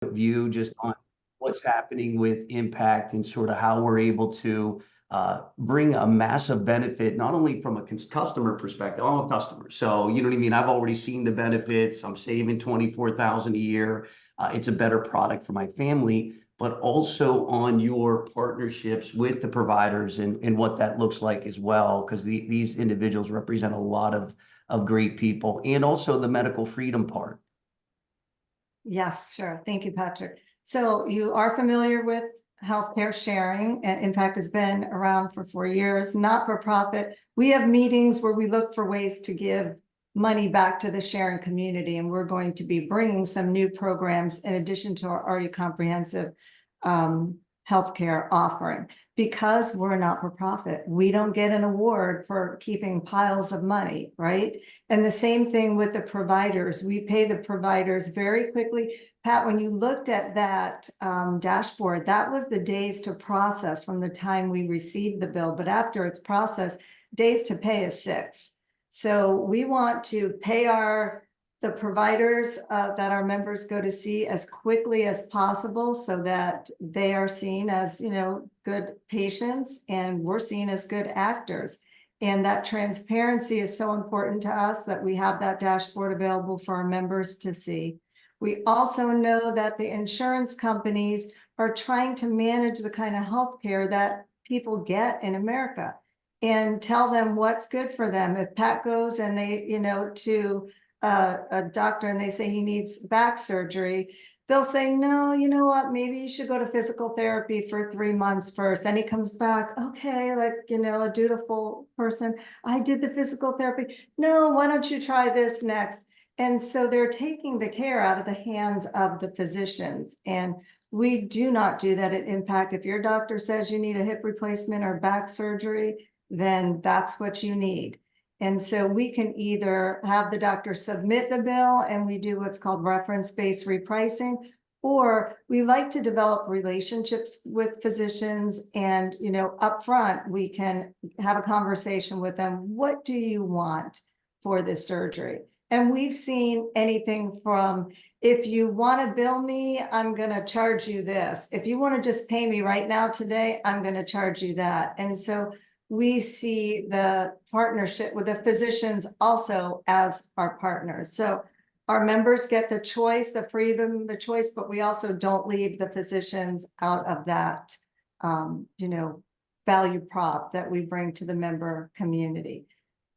view just on what's happening with Impact and sort of how we're able to bring a massive benefit, not only from a customer perspective. I'm a customer, so you know what I mean? I've already seen the benefits. I'm saving 24,000 a year. It's a better product for my family, but also on your partnerships with the providers and what that looks like as well, because these individuals represent a lot of great people, and also the medical freedom part. Yes, sure. Thank you, Patrick. So you are familiar with healthcare sharing, and Impact has been around for 4 years, not for profit. We have meetings where we look for ways to give money back to the sharing community, and we're going to be bringing some new programs in addition to our already comprehensive healthcare offering. Because we're not for profit, we don't get an award for keeping piles of money, right? And the same thing with the providers. We pay the providers very quickly. Pat, when you looked at that dashboard, that was the days to process from the time we received the bill. But after it's processed, days to pay is 6. So we want to pay the providers that our members go to see as quickly as possible so that they are seen as, good patients and we're seen as good actors. And that transparency is so important to us that we have that dashboard available for our members to see. We also know that the insurance companies are trying to manage the kind of healthcare that people get in America and tell them what's good for them. If Pat goes and they, to a doctor and they say he needs back surgery, they'll say, no, you know what, maybe you should go to physical therapy for 3 months first. And he comes back, okay, like, a dutiful person. I did the physical therapy. No, why don't you try this next? And so they're taking the care out of the hands of the physicians. And we do not do that at Impact. If your doctor says you need a hip replacement or back surgery, then that's what you need. And so we can either have the doctor submit the bill and we do what's called reference-based repricing, or we like to develop relationships with physicians and, upfront, we can have a conversation with them. What do you want for this surgery? And we've seen anything from, if you want to bill me, I'm going to charge you this. If you want to just pay me right now today, I'm going to charge you that. And so we see the partnership with the physicians also as our partners. So our members get the choice, the freedom, the choice, but we also don't leave the physicians out of that, value prop that we bring to the member community.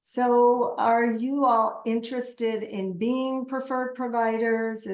So are you all interested in being preferred providers?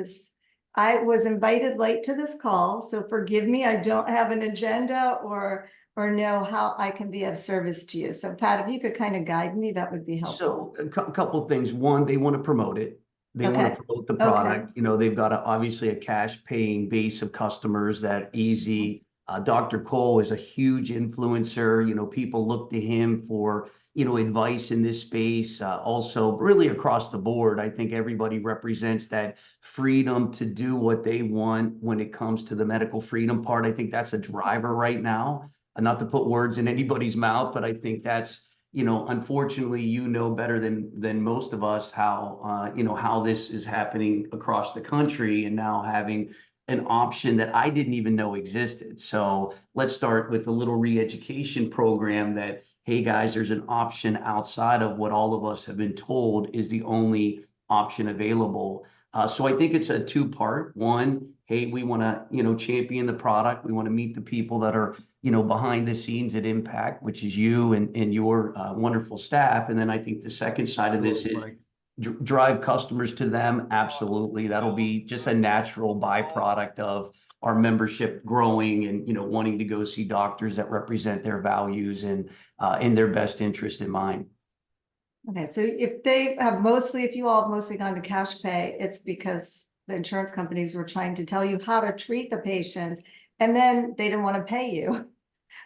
I was invited late to this call, so forgive me, I don't have an agenda or know how I can be of service to you. So Pat, if you could kind of guide me, that would be helpful. So a couple of things. One, they want to promote it. They want to promote the product. They've got obviously a cash paying base of customers that easy. Dr. Cole is a huge influencer. People look to him for, advice in this space. Also, really across the board, I think everybody represents that freedom to do what they want when it comes to the medical freedom part. I think that's a driver right now. Not to put words in anybody's mouth, but I think that's, unfortunately, better than most of us how, how this is happening across the country, and now having an option that I didn't even know existed. So let's start with a little re-education program that, hey guys, there's an option outside of what all of us have been told is the only option available. So I think it's a 2-part. One, hey, we want to, champion the product. We want to meet the people that are, behind the scenes at Impact, which is you and your wonderful staff. And then I think the second side of this is drive customers to them. Absolutely. That'll be just a natural byproduct of our membership growing and, wanting to go see doctors that represent their values and in their best interest in mind. Okay, so if you all have mostly gone to cash pay, it's because the insurance companies were trying to tell you how to treat the patients, and then they didn't want to pay you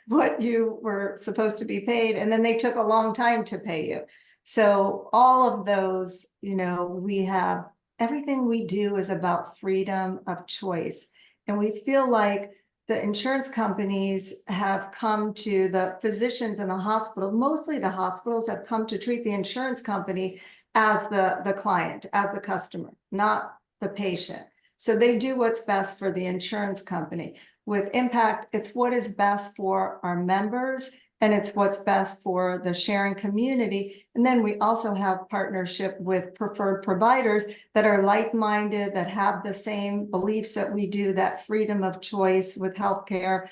what you were supposed to be paid, and then they took a long time to pay you. So all of those, we have, everything we do is about freedom of choice. And we feel like the insurance companies have come to the physicians in the hospital, mostly the hospitals have come to treat the insurance company as the client, as the customer, not the patient. So they do what's best for the insurance company. With Impact, it's what is best for our members, and it's what's best for the sharing community. And then we also have partnership with preferred providers that are like-minded, that have the same beliefs that we do, that freedom of choice with healthcare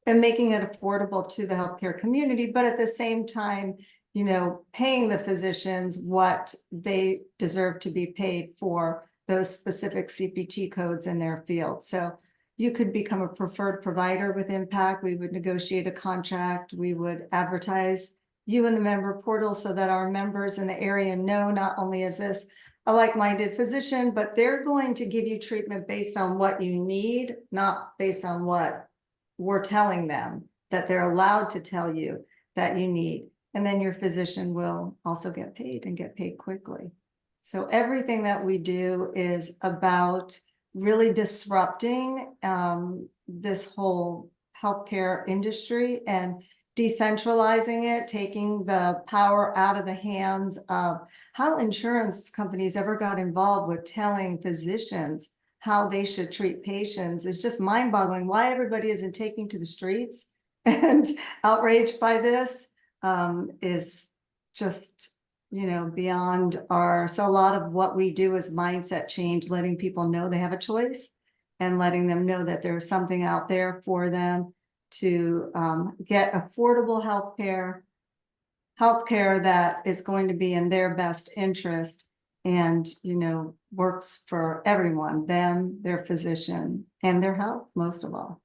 and making it affordable to the healthcare community, but at the same time, you know, paying the physicians what they deserve to be paid for those specific CPT codes in their field. So you could become a preferred provider with Impact. We would negotiate a contract. We would advertise you in the member portal so that our members in the area know not only is this a like-minded physician, but they're going to give you treatment based on what you need, not based on what we're telling them that they're allowed to tell you that you need. And then your physician will also get paid and get paid quickly. So everything that we do is about really disrupting this whole healthcare industry and decentralizing it, taking the power out of the hands of how insurance companies ever got involved with telling physicians how they should treat patients. Is just mind-boggling why everybody isn't taking to the streets and outraged by this is just, you know, beyond our, so a lot of what we do is mindset change, letting people know they have a choice and letting them know that there's something out there for them to get affordable healthcare that is going to be in their best interest and, you know, works for everyone, them, their physician, and their health, most of all.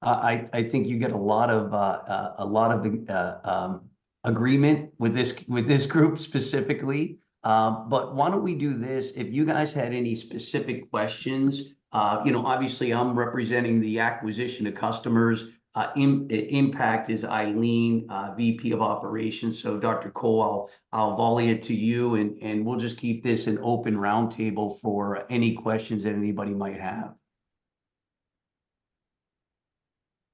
I think you get a lot of agreement with this group specifically. But why don't we do this? If you guys had any specific questions, you know, obviously I'm representing the acquisition of customers. Impact is Eileen, VP of Operations. So Dr. Cole, I'll volley it to you, and we'll just keep this an open roundtable for any questions that anybody might have.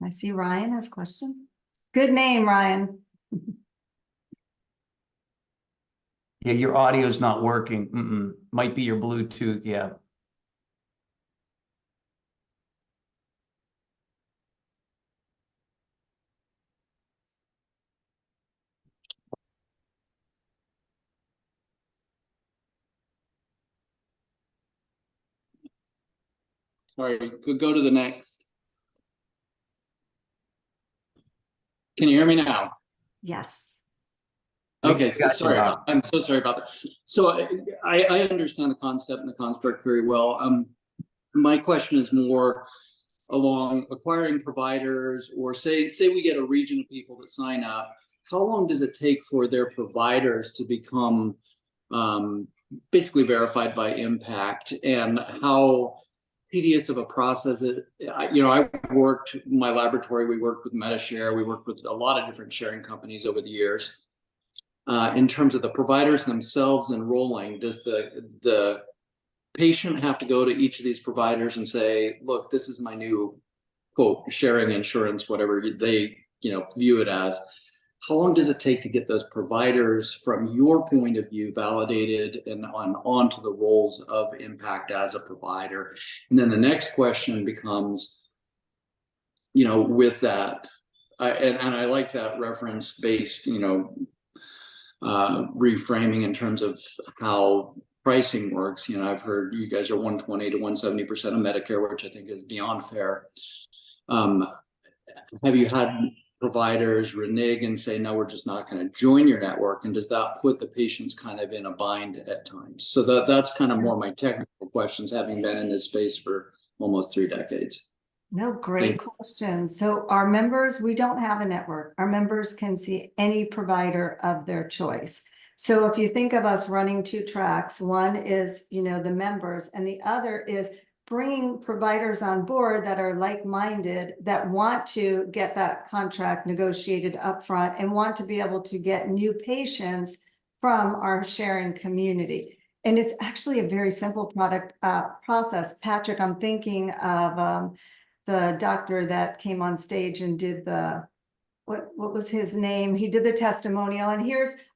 I see Ryan has a question. Good name, Ryan. Yeah, your audio's not working. Might be your Bluetooth, yeah. Sorry, could go to the next. Can you hear me now? Yes. Okay, sorry. I'm so sorry about that. So I understand the concept and the construct very well. My question is more along acquiring providers, or say we get a region of people that sign up. How long does it take for their providers to become basically verified by Impact, and how tedious of a process it, you know, I worked in my laboratory, we worked with MediShare, we worked with a lot of different sharing companies over the years. In terms of the providers themselves enrolling, does the patient have to go to each of these providers and say, look, this is my new quote sharing insurance, whatever they, you know, view it as? How long does it take to get those providers, from your point of view, validated and onto the roles of Impact as a provider? And then the next question becomes, you know, with that, and I like that reference-based, you know, reframing in terms of how pricing works. You know, I've heard you guys are 120 to 170% of Medicare, which I think is beyond fair. Have you had providers renege and say, no, we're just not going to join your network? And does that put the patients kind of in a bind at times? So that's kind of more my technical questions, having been in this space for almost 3 decades. No, great question. So our members, we don't have a network. Our members can see any provider of their choice. So if you think of us running 2 tracks, one is, you know, the members, and the other is bringing providers on board that are like-minded, that want to get that contract negotiated upfront and want to be able to get new patients from our sharing community. And it's actually a very simple process. Patrick, I'm thinking of the doctor that came on stage and did the, what was his name? He did the testimonial, and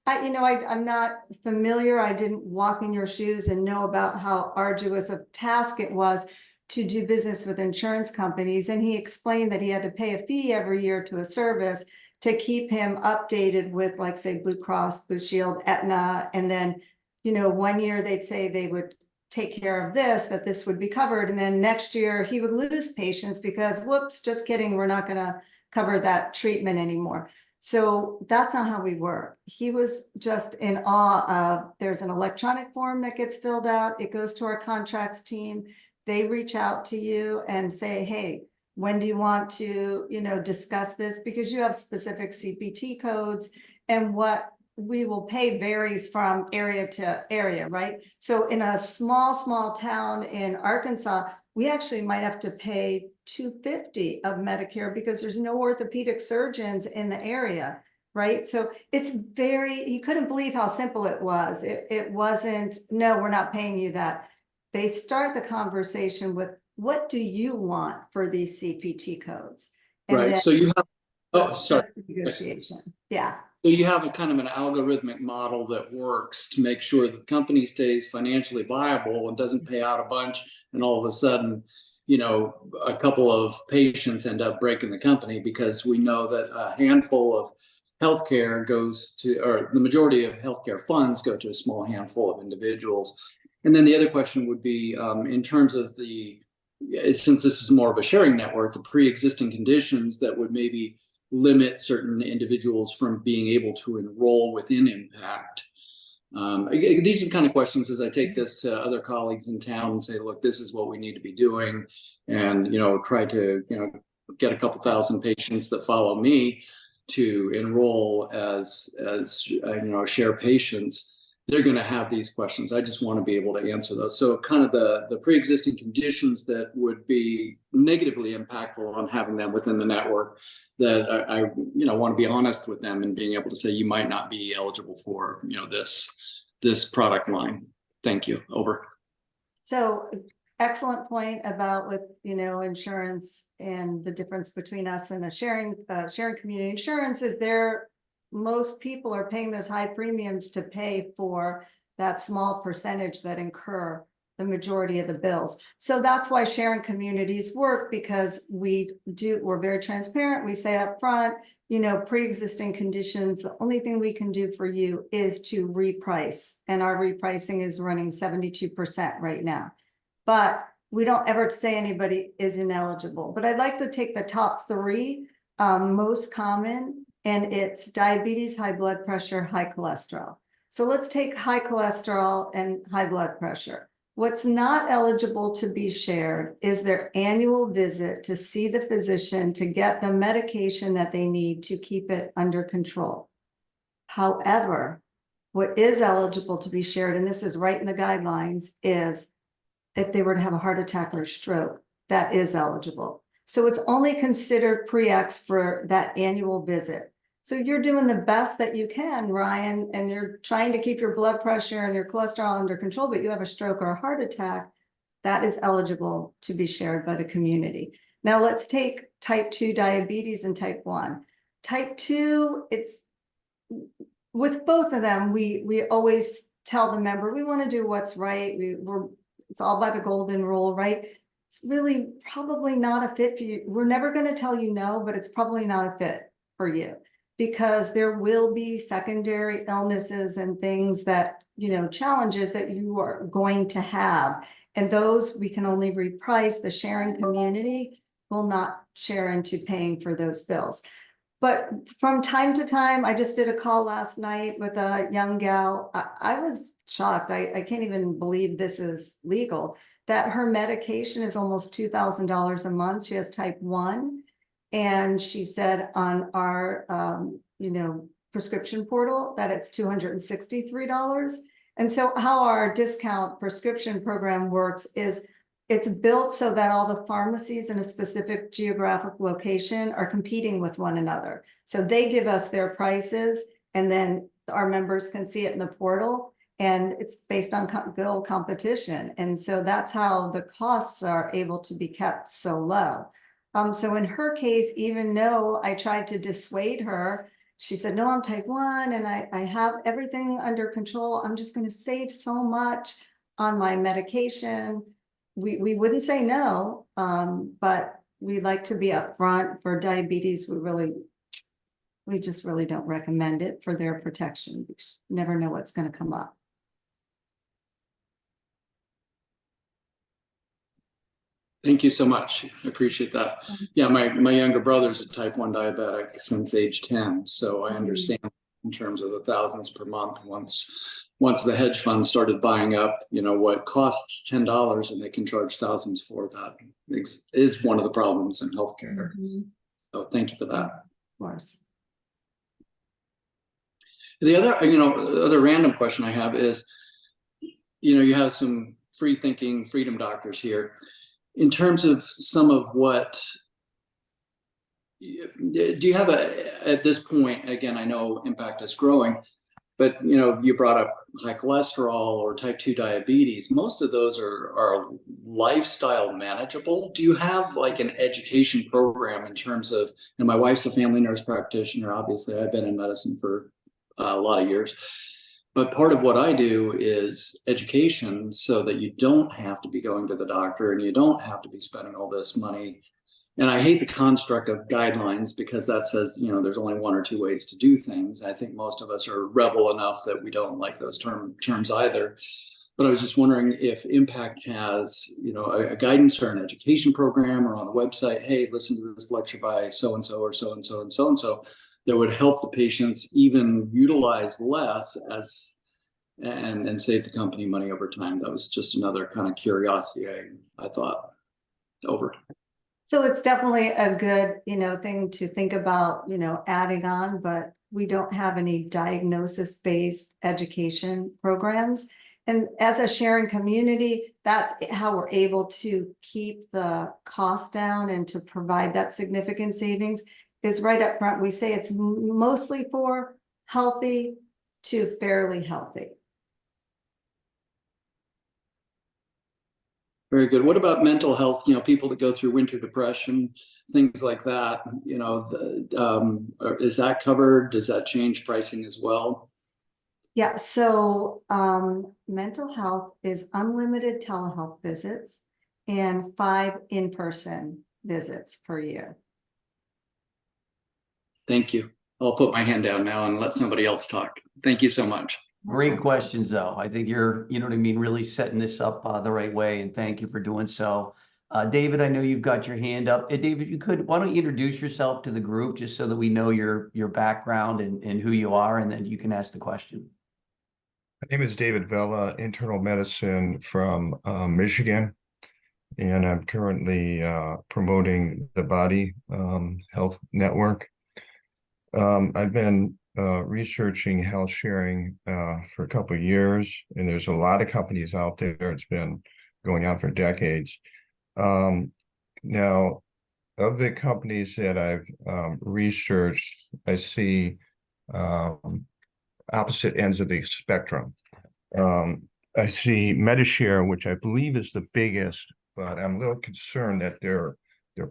I'm not familiar. I didn't walk in your shoes and know about how arduous a task it was to do business with insurance companies. And he explained that he had to pay a fee every year to a service to keep him updated with, like, say, Blue Cross, Blue Shield, Aetna. And then, 1 year they'd say they would take care of this, that this would be covered. And then next year he would lose patients because, whoops, just kidding, we're not going to cover that treatment anymore. So that's not how we work. He was just in awe of, there's an electronic form that gets filled out. It goes to our contracts team. They reach out to you and say, hey, when do you want to, discuss this? Because you have specific CPT codes, and what we will pay varies from area to area, right? So in a small town in Arkansas, we actually might have to pay $250 of Medicare because there's no orthopedic surgeons in the area, right? So he couldn't believe how simple it was. It wasn't, no, we're not paying you that. They start the conversation with, what do you want for these CPT codes? And right. then, so you have, sorry. Negotiation. Yeah. So you have a kind of an algorithmic model that works to make sure that the company stays financially viable and doesn't pay out a bunch, and all of a sudden, a couple of patients end up breaking the company, because we know that a handful of healthcare goes to, or the majority of healthcare funds go to a small handful of individuals. And then the other question would be, in terms of since this is more of a sharing network, the pre-existing conditions that would maybe limit certain individuals from being able to enroll within Impact. These are the kind of questions as I take this to other colleagues in town and say, look, this is what we need to be doing, and try to get a couple thousand patients that follow me to enroll as share patients. They're going to have these questions. I just want to be able to answer those. So kind of the pre-existing conditions that would be negatively impactful on having them within the network, that I want to be honest with them and being able to say, you might not be eligible for, this product line. Thank you. Over. So excellent point about with, insurance, and the difference between us and a sharing community. Insurance is most people are paying those high premiums to pay for that small percentage that incur the majority of the bills. So that's why sharing communities work, because we're very transparent. We say up front, pre-existing conditions, the only thing we can do for you is to reprice. And our repricing is running 72% right now. But we don't ever say anybody is ineligible. But I'd like to take the top three most common, and it's diabetes, high blood pressure, high cholesterol. So let's take high cholesterol and high blood pressure. What's not eligible to be shared is their annual visit to see the physician to get the medication that they need to keep it under control. However, what is eligible to be shared, and this is right in the guidelines, is if they were to have a heart attack or a stroke, that is eligible. So it's only considered pre-X for that annual visit. So you're doing the best that you can, Ryan, and you're trying to keep your blood pressure and your cholesterol under control, but you have a stroke or a heart attack, that is eligible to be shared by the community. Now let's take type 2 diabetes and type 1. Type 2, it's with both of them, we always tell the member, we want to do what's right. It's all by the golden rule, right? It's really probably not a fit for you. We're never going to tell you no, but it's probably not a fit for you, because there will be secondary illnesses and things that, challenges that you are going to have. And those we can only reprice. The sharing community will not share into paying for those bills. But from time to time, I just did a call last night with a young gal. I was shocked. I can't even believe this is legal, that her medication is almost $2,000 a month. She has type 1. And she said on our, prescription portal that it's $263. And so how our discount prescription program works is it's built so that all the pharmacies in a specific geographic location are competing with one another. So they give us their prices, and then our members can see it in the portal, and it's based on good old competition. And so that's how the costs are able to be kept so low. So in her case, even though I tried to dissuade her she said, no, I'm type 1 and I have everything under control. I'm just going to save so much on my medication. We wouldn't say no, but we like to be upfront. For diabetes. We just really don't recommend it for their protection. You never know what's going to come up. Thank you so much. I appreciate that. Yeah, my younger brother's a type 1 diabetic since age 10. So I understand in terms of the thousands per month. Once the hedge fund started buying up, what costs $10 and they can charge thousands for that is one of the problems in healthcare. So thank you for that. Of course. The other random question I have is, you have some free thinking freedom doctors here. In terms of some of what, do you have at this point, again, I know Impact is growing, but you brought up high cholesterol or type 2 diabetes. Most of those are lifestyle manageable. Do you have like an education program in terms of, my wife's a family nurse practitioner, obviously I've been in medicine for a lot of years. But part of what I do is education so that you don't have to be going to the doctor and you don't have to be spending all this money. And I hate the construct of guidelines because that says, there's only 1 or 2 ways to do things. I think most of us are rebel enough that we don't like those terms either. But I was just wondering if Impact has, a guidance or an education program or on the website, hey, listen to this lecture by so-and-so or so-and-so and so-and-so, that would help the patients even utilize less and save the company money over time. That was just another kind of curiosity I thought over. So it's definitely a good, thing to think about, adding on, but we don't have any diagnosis-based education programs. And as a sharing community, that's how we're able to keep the cost down and to provide that significant savings. Is right up front, we say it's mostly for healthy to fairly healthy. Very good. What about mental health? People that go through winter depression, things like that. Is that covered? Does that change pricing as well? Yeah. So mental health is unlimited telehealth visits and 5 in-person visits per year. Thank you. I'll put my hand down now and let somebody else talk. Thank you so much. Great questions, though. I think you're, really setting this up the right way, and thank you for doing so. David, I know you've got your hand up. David, if you could, why don't you introduce yourself to the group just so that we know your background and who you are, and then you can ask the question. My name is David Vela, internal medicine from Michigan, and I'm currently promoting the Body Health Network. I've been researching health sharing for a couple of years, and there's a lot of companies out there. It's been going on for decades. Now, of the companies that I've researched, I see opposite ends of the spectrum. I see Medishare, which I believe is the biggest, but I'm a little concerned that their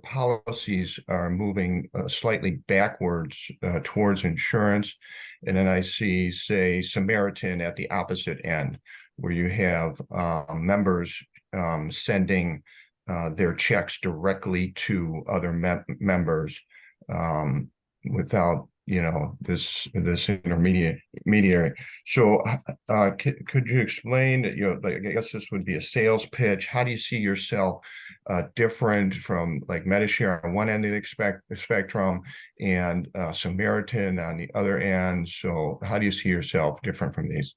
policies are moving slightly backwards towards insurance. And then I see, say, Samaritan at the opposite end, where you have members sending their checks directly to other members without this intermediary. So could you explain that, I guess this would be a sales pitch. How do you see yourself different from like Medishare on one end of the spectrum and Samaritan on the other end? So how do you see yourself different from these?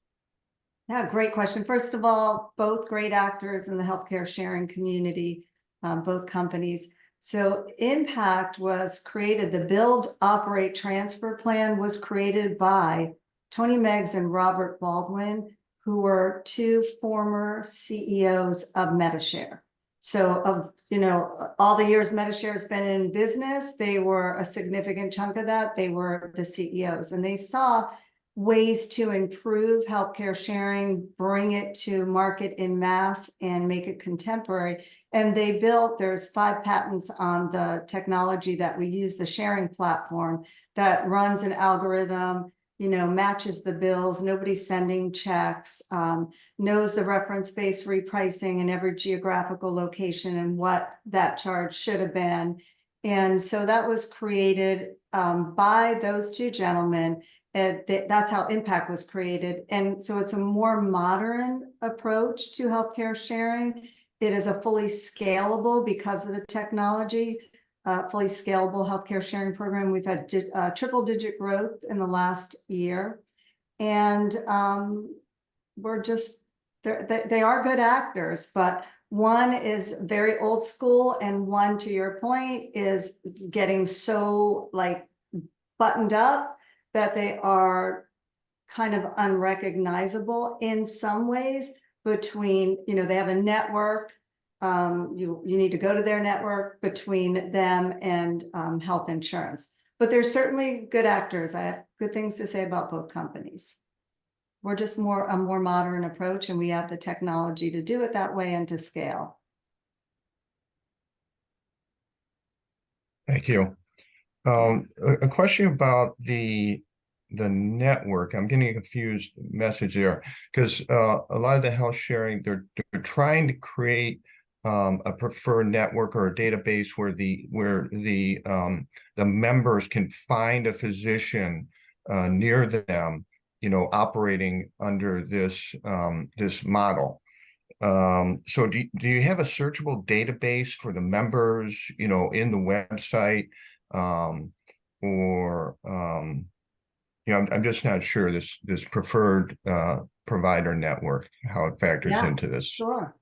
Yeah, great question. First of all, both great actors in the healthcare sharing community, both companies. So Impact was created, the Build, Operate, Transfer plan was created by Tony Meggs and Robert Baldwin, who were 2 former CEOs of Medishare. So of, all the years Medishare has been in business, they were a significant chunk of that. They were the CEOs, and they saw ways to improve healthcare sharing, bring it to market in mass and make it contemporary. And there's 5 patents on the technology that we use, the sharing platform that runs an algorithm, matches the bills, nobody's sending checks, knows the reference-based repricing in every geographical location and what that charge should have been. And so that was created by those 2 gentlemen. That's how Impact was created. And so it's a more modern approach to healthcare sharing. It is a fully scalable, because of the technology, fully scalable healthcare sharing program. We've had triple-digit growth in the last year. And we're just, they are good actors, but one is very old school, and one, to your point, is getting so like buttoned up that they are kind of unrecognizable in some ways between, they have a network. You need to go to their network between them and health insurance. But they're certainly good actors. I have good things to say about both companies. We're just a more modern approach, and we have the technology to do it that way and to scale. Thank you. A question about the network. I'm getting a confused message there, because a lot of the health sharing, they're trying to create a preferred network or a database where the members can find a physician near them, operating under this model. So do you have a searchable database for the members, in the website? I'm just not sure this preferred provider network, how it factors into this. Sure.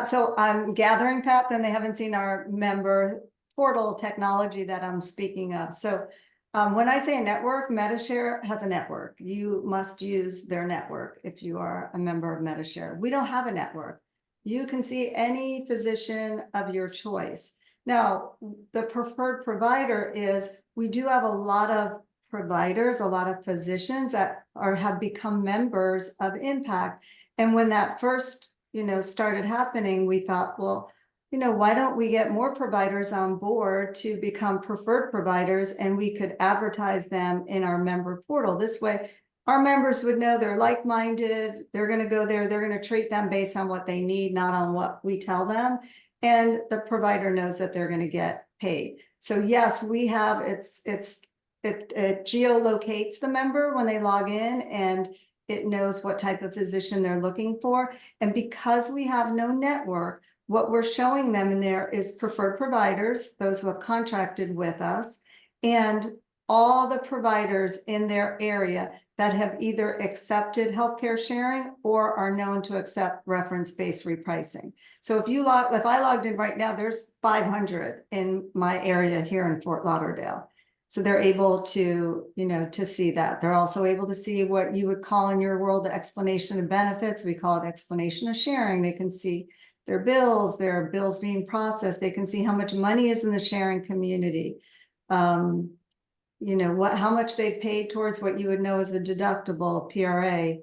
So I'm gathering, Pat, then they haven't seen our member portal technology that I'm speaking of. So when I say a network, Medishare has a network. You must use their network if you are a member of Medishare. We don't have a network. You can see any physician of your choice. Now, the preferred provider is, we do have a lot of providers, a lot of physicians that have become members of Impact. And when that first, started happening, we thought, well, why don't we get more providers on board to become preferred providers, and we could advertise them in our member portal. This way, our members would know they're like-minded, they're going to go there, they're going to treat them based on what they need, not on what we tell them. And the provider knows that they're going to get paid. So yes, we have, it geolocates the member when they log in, and it knows what type of physician they're looking for. And because we have no network, what we're showing them in there is preferred providers, those who have contracted with us, and all the providers in their area that have either accepted healthcare sharing or are known to accept reference-based repricing. So if I logged in right now, there's 500 in my area here in Fort Lauderdale. So they're able to, to see that. They're also able to see what you would call in your world the explanation of benefits. We call it explanation of sharing. They can see their bills being processed. They can see how much money is in the sharing community. How much they paid towards what you would know as a deductible, PRA.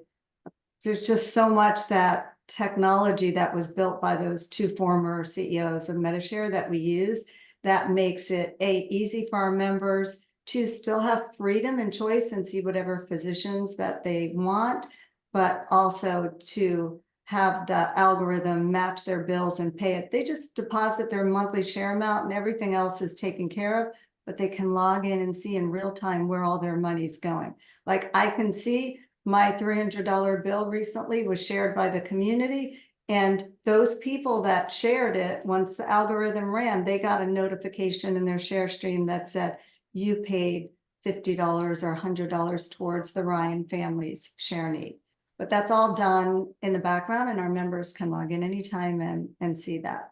There's just so much that technology that was built by those 2 former CEOs of Medishare that we use, that makes it easy for our members to still have freedom and choice and see whatever physicians that they want, but also to have the algorithm match their bills and pay it. They just deposit their monthly share amount and everything else is taken care of, but they can log in and see in real time where all their money's going. Like, I can see my $300 bill recently was shared by the community, and those people that shared it, once the algorithm ran, they got a notification in their share stream that said, you paid $50 or $100 towards the Ryan family's share need. But that's all done in the background, and our members can log in anytime and see that.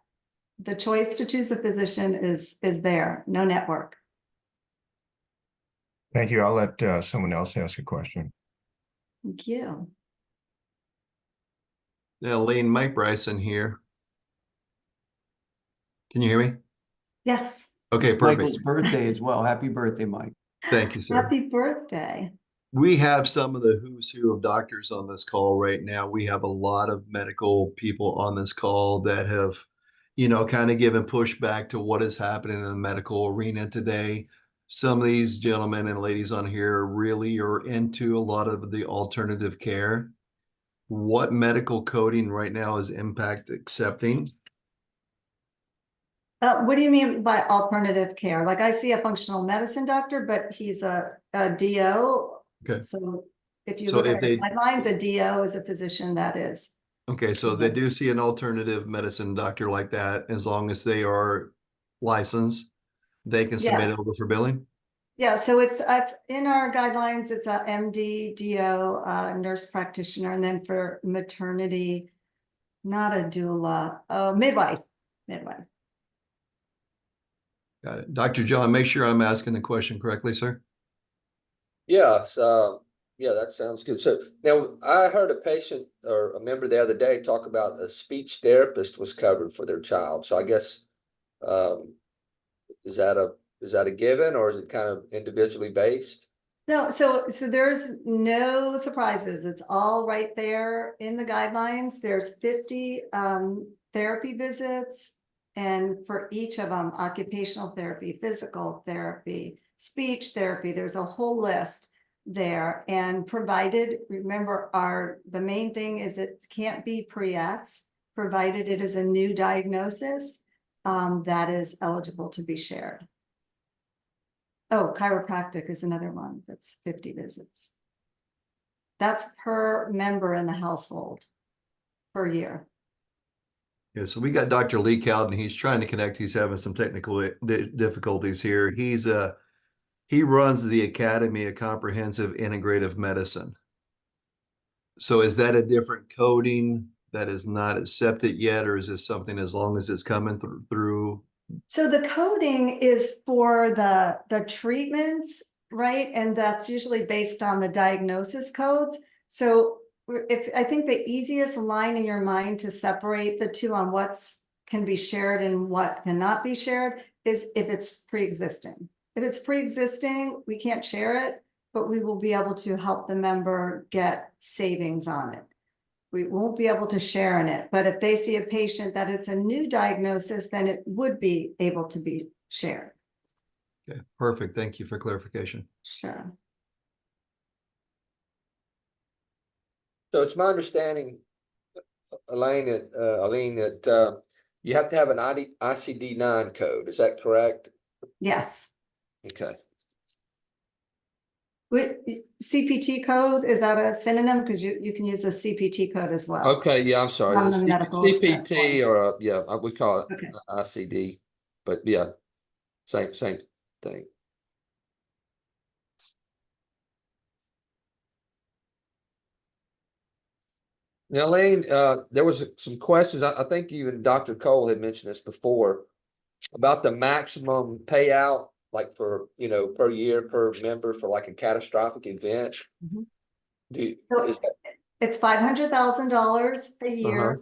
The choice to choose a physician is there, no network. Thank you. I'll let someone else ask a question. Thank you. Yeah, Elaine, Mike Bryson here. Can you hear me? Yes. Okay, It's perfect. Michael's birthday as well. Happy birthday, Mike. Thank you, sir. Happy birthday. We have some of the who's who of doctors on this call right now. We have a lot of medical people on this call that have you know, kind of giving pushback to what is happening in the medical arena today. Some of these gentlemen and ladies on here really are into a lot of the alternative care. What medical coding right now is Impact accepting? What do you mean by alternative care? Like I see a functional medicine doctor, but he's a DO. Okay. So if you So look if at they- guidelines, a DO is a physician that is. Okay, so they do see an alternative medicine doctor like that, as long as they are licensed, they can submit it Yes. over for billing? Yeah, so it's in our guidelines, it's a MD, DO, nurse practitioner, and then for maternity, not a doula, midwife. Got it. Dr. John, make sure I'm asking the question correctly, sir. Yes, yeah, that sounds good. So now I heard a patient or a member the other day talk about a speech therapist was covered for their child. So I guess, is that a given, or is it kind of individually based? No, so there's no surprises. It's all right there in the guidelines. There's 50 therapy visits, and for each of them, occupational therapy, physical therapy, speech therapy, there's a whole list there. And provided, remember, the main thing is it can't be pre-X, provided it is a new diagnosis that is eligible to be shared. Oh, chiropractic is another one that's 50 visits. That's per member in the household per year. Yeah, so we got Dr. Lee Cowden. He's trying to connect. He's having some technical difficulties here. He runs the Academy of Comprehensive Integrative Medicine. So is that a different coding that is not accepted yet, or is this something as long as it's coming through? So the coding is for the treatments, right? And that's usually based on the diagnosis codes. So if I think the easiest line in your mind to separate the two on what's can be shared and what cannot be shared is if it's pre-existing. If it's pre-existing, we can't share it, but we will be able to help the member get savings on it. We won't be able to share in it, but if they see a patient that it's a new diagnosis, then it would be able to be shared. Okay, perfect. Thank you for clarification. Sure. So it's my understanding, Aline, that you have to have an ICD-9 code. Is that correct? Yes. Okay. With CPT code, is that a synonym? Because you can use a CPT code as well. Okay, yeah, I'm sorry. Not The a medical CPT or yeah, we call it Okay. ICD, but yeah, same thing. Now, Lane, there was some questions. I think you and Dr. Cole had mentioned this before about the maximum payout, like for, per year, per member for like a catastrophic event. Mhm. Is that, It's $500,000 a year Uh-huh.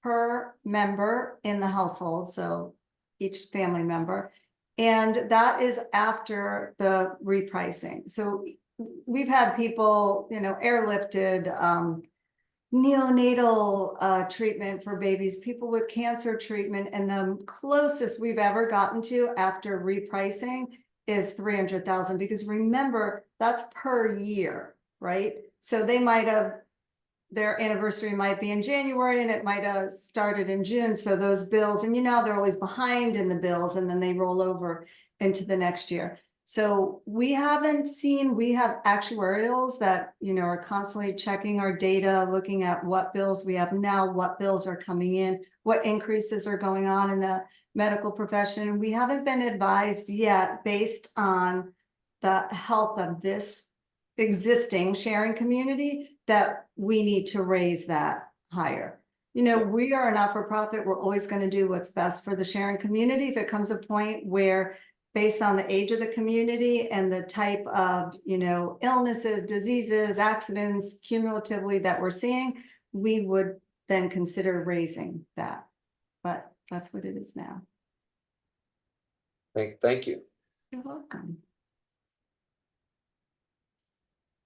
per member in the household, so each family member. And that is after the repricing. So we've had people, airlifted, neonatal treatment for babies, people with cancer treatment, and the closest we've ever gotten to after repricing is 300,000, because remember, that's per year, right? So they might have, their anniversary might be in January and it might have started in June. So those bills, and they're always behind in the bills, and then they roll over into the next year. So we have actuarials that, are constantly checking our data, looking at what bills we have now, what bills are coming in, what increases are going on in the medical profession. We haven't been advised yet, based on the health of this existing sharing community, that we need to raise that higher. We are a not-for-profit. We're always going to do what's best for the sharing community. If it comes a point where, based on the age of the community and the type of, illnesses, diseases, accidents, cumulatively that we're seeing, we would then consider raising that. But that's what it is now. Thank you. You're welcome.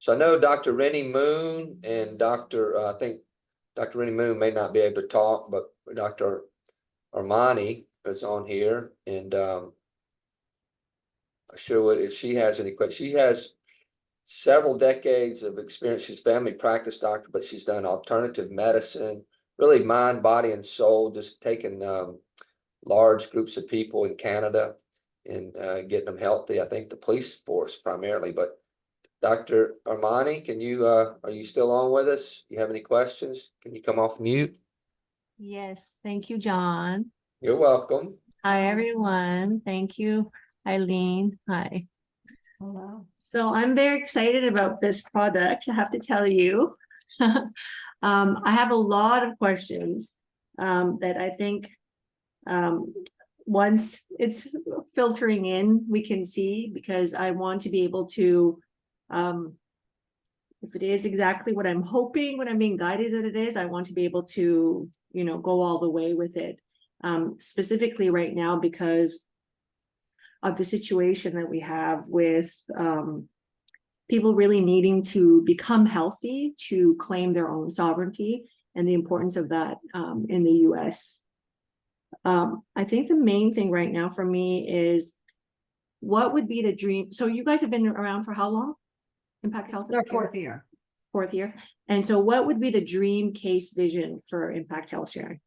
So I know Dr. Rennie Moon and I think Dr. Rennie Moon may not be able to talk, but Dr. Armani is on here, and sure would if she has any questions. She has several decades of experience. She's family practice doctor, but she's done alternative medicine, really mind, body, and soul, just taking large groups of people in Canada and getting them healthy. I think the police force primarily, but Dr. Armani, can you are you still on with us? You have any questions? Can you come off mute? Yes, thank you, John. You're welcome. Hi, everyone. Thank you, Eileen. Hi. Hello. So I'm very excited about this product, I have to tell you. I have a lot of questions that I think once it's filtering in, we can see, because I want to be able to, if it is exactly what I'm hoping, what I'm being guided that it is, I want to be able to, you know, go all the way with it. Specifically right now, because of the situation that we have with people really needing to become healthy to claim their own sovereignty, and the importance of that in the US. I think the main thing right now for me is, what would be the dream? So you guys have been around for how long? Impact Health? Their fourth year. Fourth year. And so what would be the dream case vision for Impact Health Sharing?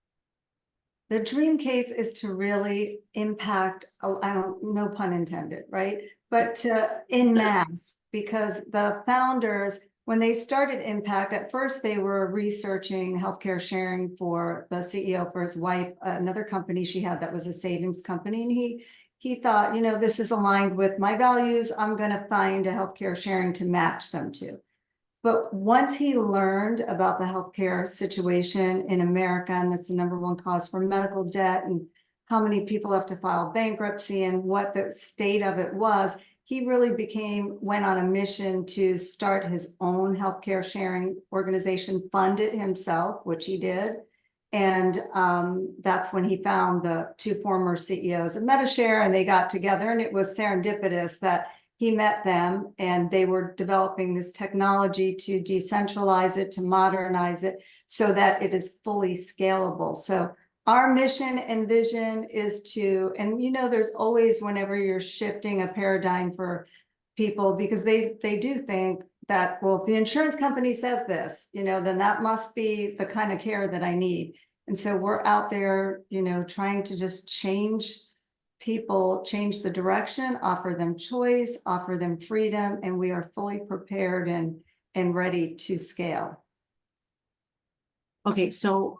The dream case is to really impact, I don't, no pun intended, right? But to en masse, because the founders, when they started Impact, at first they were researching healthcare sharing for the CEO, for his wife, another company she had that was a savings company. And he thought, you know, this is aligned with my values. I'm going to find a healthcare sharing to match them to. But once he learned about the healthcare situation in America, and that's the #1 cause for medical debt, and how many people have to file bankruptcy, and what the state of it was, he really went on a mission to start his own healthcare sharing organization, fund it himself, which he did. And that's when he found the two former CEOs of Medishare, and they got together, and it was serendipitous that he met them, and they were developing this technology to decentralize it, to modernize it, so that it is fully scalable. So our mission and vision is to, and you know, there's always, whenever you're shifting a paradigm for people, because they do think that, well, if the insurance company says this, you know, then that must be the kind of care that I need. And so we're out there, you know, trying to just change people, change the direction, offer them choice, offer them freedom, and we are fully prepared and ready to scale. Okay, so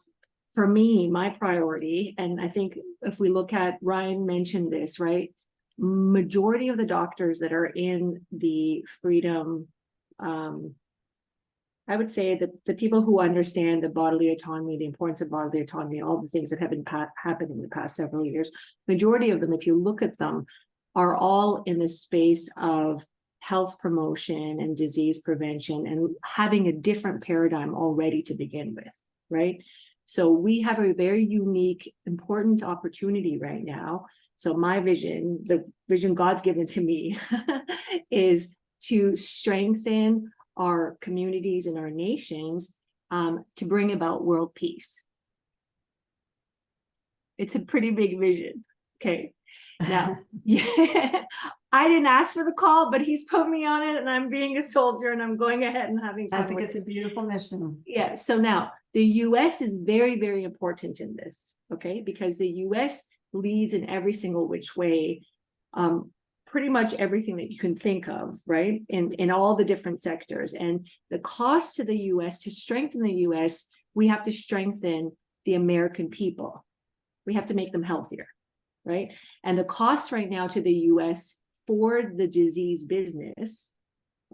for me, my priority, and I think if we look at, Ryan mentioned this, right? Majority of the doctors that are in the freedom, I would say that the people who understand the bodily autonomy, the importance of bodily autonomy, all the things that have been happened in the past several years, majority of them, if you look at them, are all in the space of health promotion and disease prevention, and having a different paradigm already to begin with, right? So we have a very unique, important opportunity right now. So my vision, the vision God's given to me, is to strengthen our communities and our nations to bring about world peace. It's a pretty big vision. Okay. Now, yeah, I didn't ask for the call, but he's put me on it, and I'm being a soldier, and I'm going ahead and having fun. I think it's a beautiful mission. Yeah. So now the US is very, very important in this. Okay. Because the US leads in every single which way. Pretty much everything that you can think of, right? In all the different sectors. And the cost to the US, to strengthen the US, we have to strengthen the American people. We have to make them healthier, right? And the cost right now to the US for the disease business,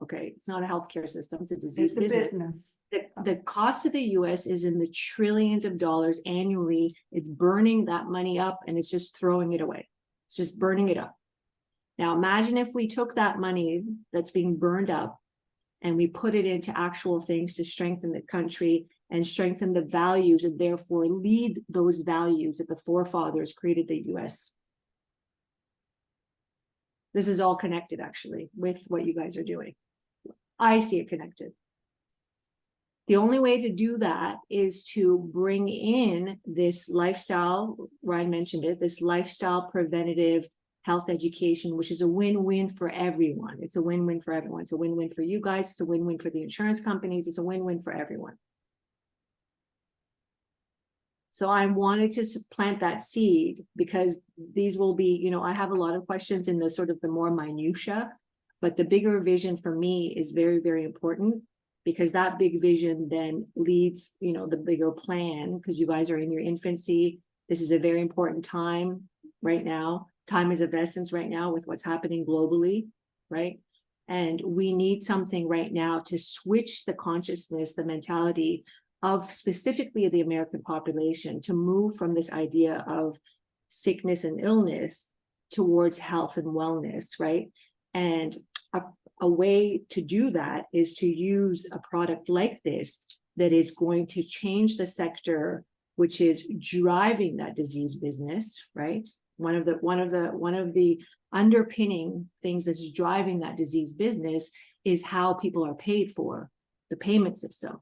okay, it's not a healthcare system, it's a disease business. The cost to the US is in the trillions of dollars annually. It's burning that money up, and it's just throwing it away. It's just burning it up. Now, imagine if we took that money that's being burned up and we put it into actual things to strengthen the country and strengthen the values, and therefore lead those values that the forefathers created the US. This is all connected, actually, with what you guys are doing. I see it connected. The only way to do that is to bring in this lifestyle, Ryan mentioned it, this lifestyle preventative health education, which is a win-win for everyone. It's a win-win for everyone. It's a win-win for you guys. It's a win-win for the insurance companies. It's a win-win for everyone. So I wanted to plant that seed because these will be, you know, I have a lot of questions in the sort of the more minutia, but the bigger vision for me is very, very important because that big vision then leads, you know, the bigger plan because you guys are in your infancy. This is a very important time right now. Time is of essence right now with what's happening globally, right? And we need something right now to switch the consciousness, the mentality of specifically the American population to move from this idea of sickness and illness towards health and wellness, right? And a way to do that is to use a product like this that is going to change the sector, which is driving that disease business, right? One of the underpinning things that's driving that disease business is how people are paid for, the payment system.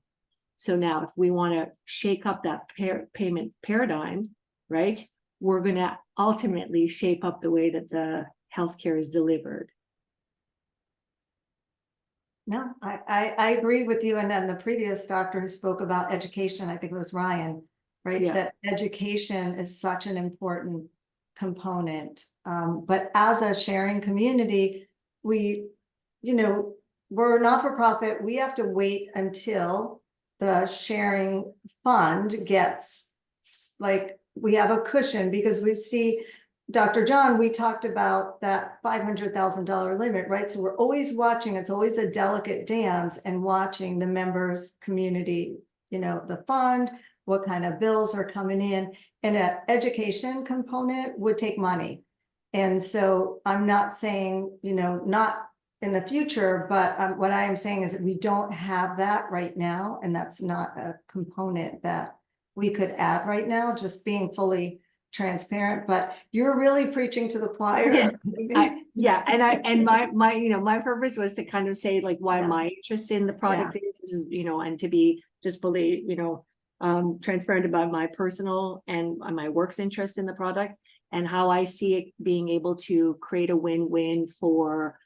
So now if we want to shake up that payment paradigm, right, we're going to ultimately shape up the way that the healthcare is delivered. No, I agree with you. And then the previous doctor who spoke about education, I think it was Ryan, right? Yeah. That education is such an important component. But as a sharing community, we, you know, we're not for profit. We have to wait until the sharing fund gets like, we have a cushion because we see Dr. John, we talked about that $500,000 limit, right? So we're always watching, it's always a delicate dance and watching the members community, you know, the fund, what kind of bills are coming in, and an education component would take money. And so I'm not saying, you know, not in the future, but what I am saying is that we don't have that right now. And that's not a component that we could add right now, just being fully transparent, but you're really preaching to the choir. And my you know, my purpose was to kind of say like why my interest in the product is, you know, and to be just fully, you know, transparent about my personal and my work's interest in the product and how I see it being able to create a win-win for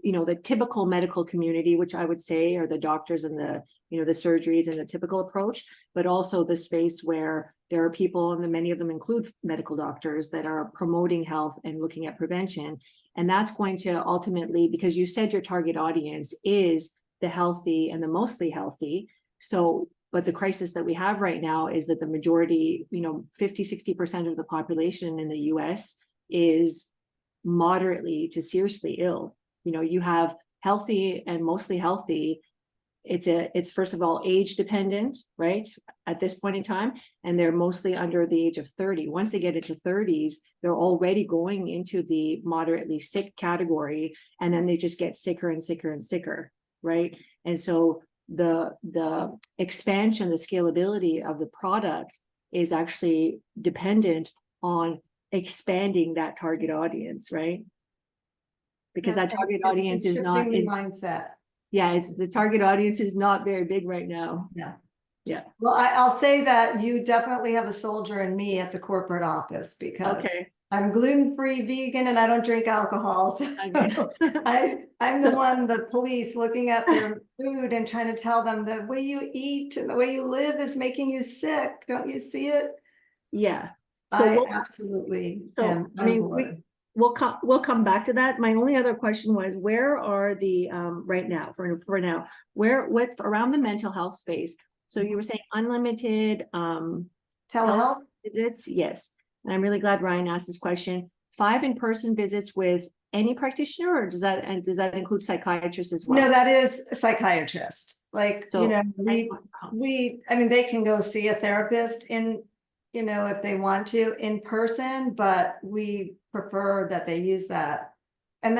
you know, the typical medical community, which I would say are the doctors and the, you know, the surgeries and the typical approach, but also the space where there are people, and many of them include medical doctors that are promoting health and looking at prevention. And that's going to ultimately, because you said your target audience is the healthy and the mostly healthy. So, but the crisis that we have right now is that the majority, you know, 50-60% of the population in the US is moderately to seriously ill. You know, you have healthy and mostly healthy. It's first of all age dependent, right? At this point in time, and they're mostly under the age of 30. Once they get into 30s, they're already going into the moderately sick category, and then they just get sicker and sicker and sicker, right? And so the expansion, the scalability of the product is actually dependent on expanding that target audience, right? Because that target audience is not mindset. Yeah, it's the target audience is not very big right now. Yeah. Well, I'll say that you definitely have a soldier in me at the corporate office because I'm gluten-free, vegan, and I don't drink alcohol. So I'm the one, the police looking at their food and trying to tell them the way you eat and the way you live is making you sick. Don't you see it? Yeah. So absolutely. So I mean, we'll come back to that. My only other question was, where are the right now for now, where with around the mental health space? So you were saying unlimited telehealth visits, yes. And I'm really glad Ryan asked this question. 5 in-person visits with any practitioner, or does that include psychiatrists as well? No, that is a psychiatrist. Like, so, you know, I mean, they can go see a therapist in, you know, if they want to in person, but we prefer that they use that. And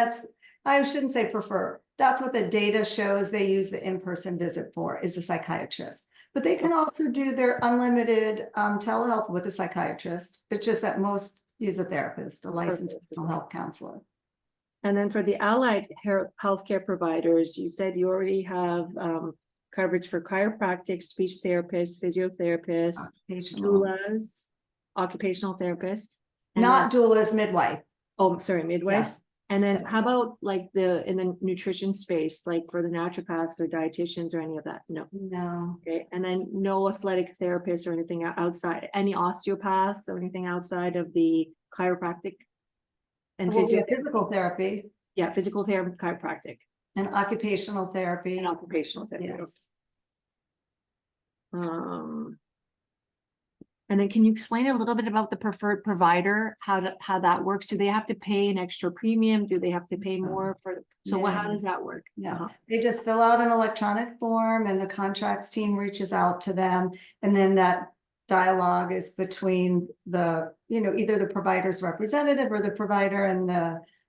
I shouldn't say prefer. That's what the data shows they use the in-person visit for, is a psychiatrist. But they can also do their unlimited telehealth with a psychiatrist. It's just that most use a therapist, a licensed mental health counselor. And then for the allied healthcare providers, you said you already have coverage for chiropractic, speech therapists, physiotherapists, Occupational. doulas, occupational therapists. and Not then- doulas, midwife. Oh, sorry, midwife. Yes. And then how about like in the nutrition space, like for the naturopaths or dietitians or any of that? No. No. Okay, and then no athletic therapists or anything outside, any osteopaths or anything outside of the chiropractic? And Well, we have physio, physical therapy yeah, physical therapy, chiropractic, and occupational therapy. and occupational therapy. Yes. And then can you explain a little bit about the preferred provider, how that works? Do they have to pay an extra premium? Do they have to pay more for, so how Yeah. does that work? Yeah, Uh-huh. they just fill out an electronic form and the contracts team reaches out to them. And then that dialogue is between the, either the provider's representative or the provider and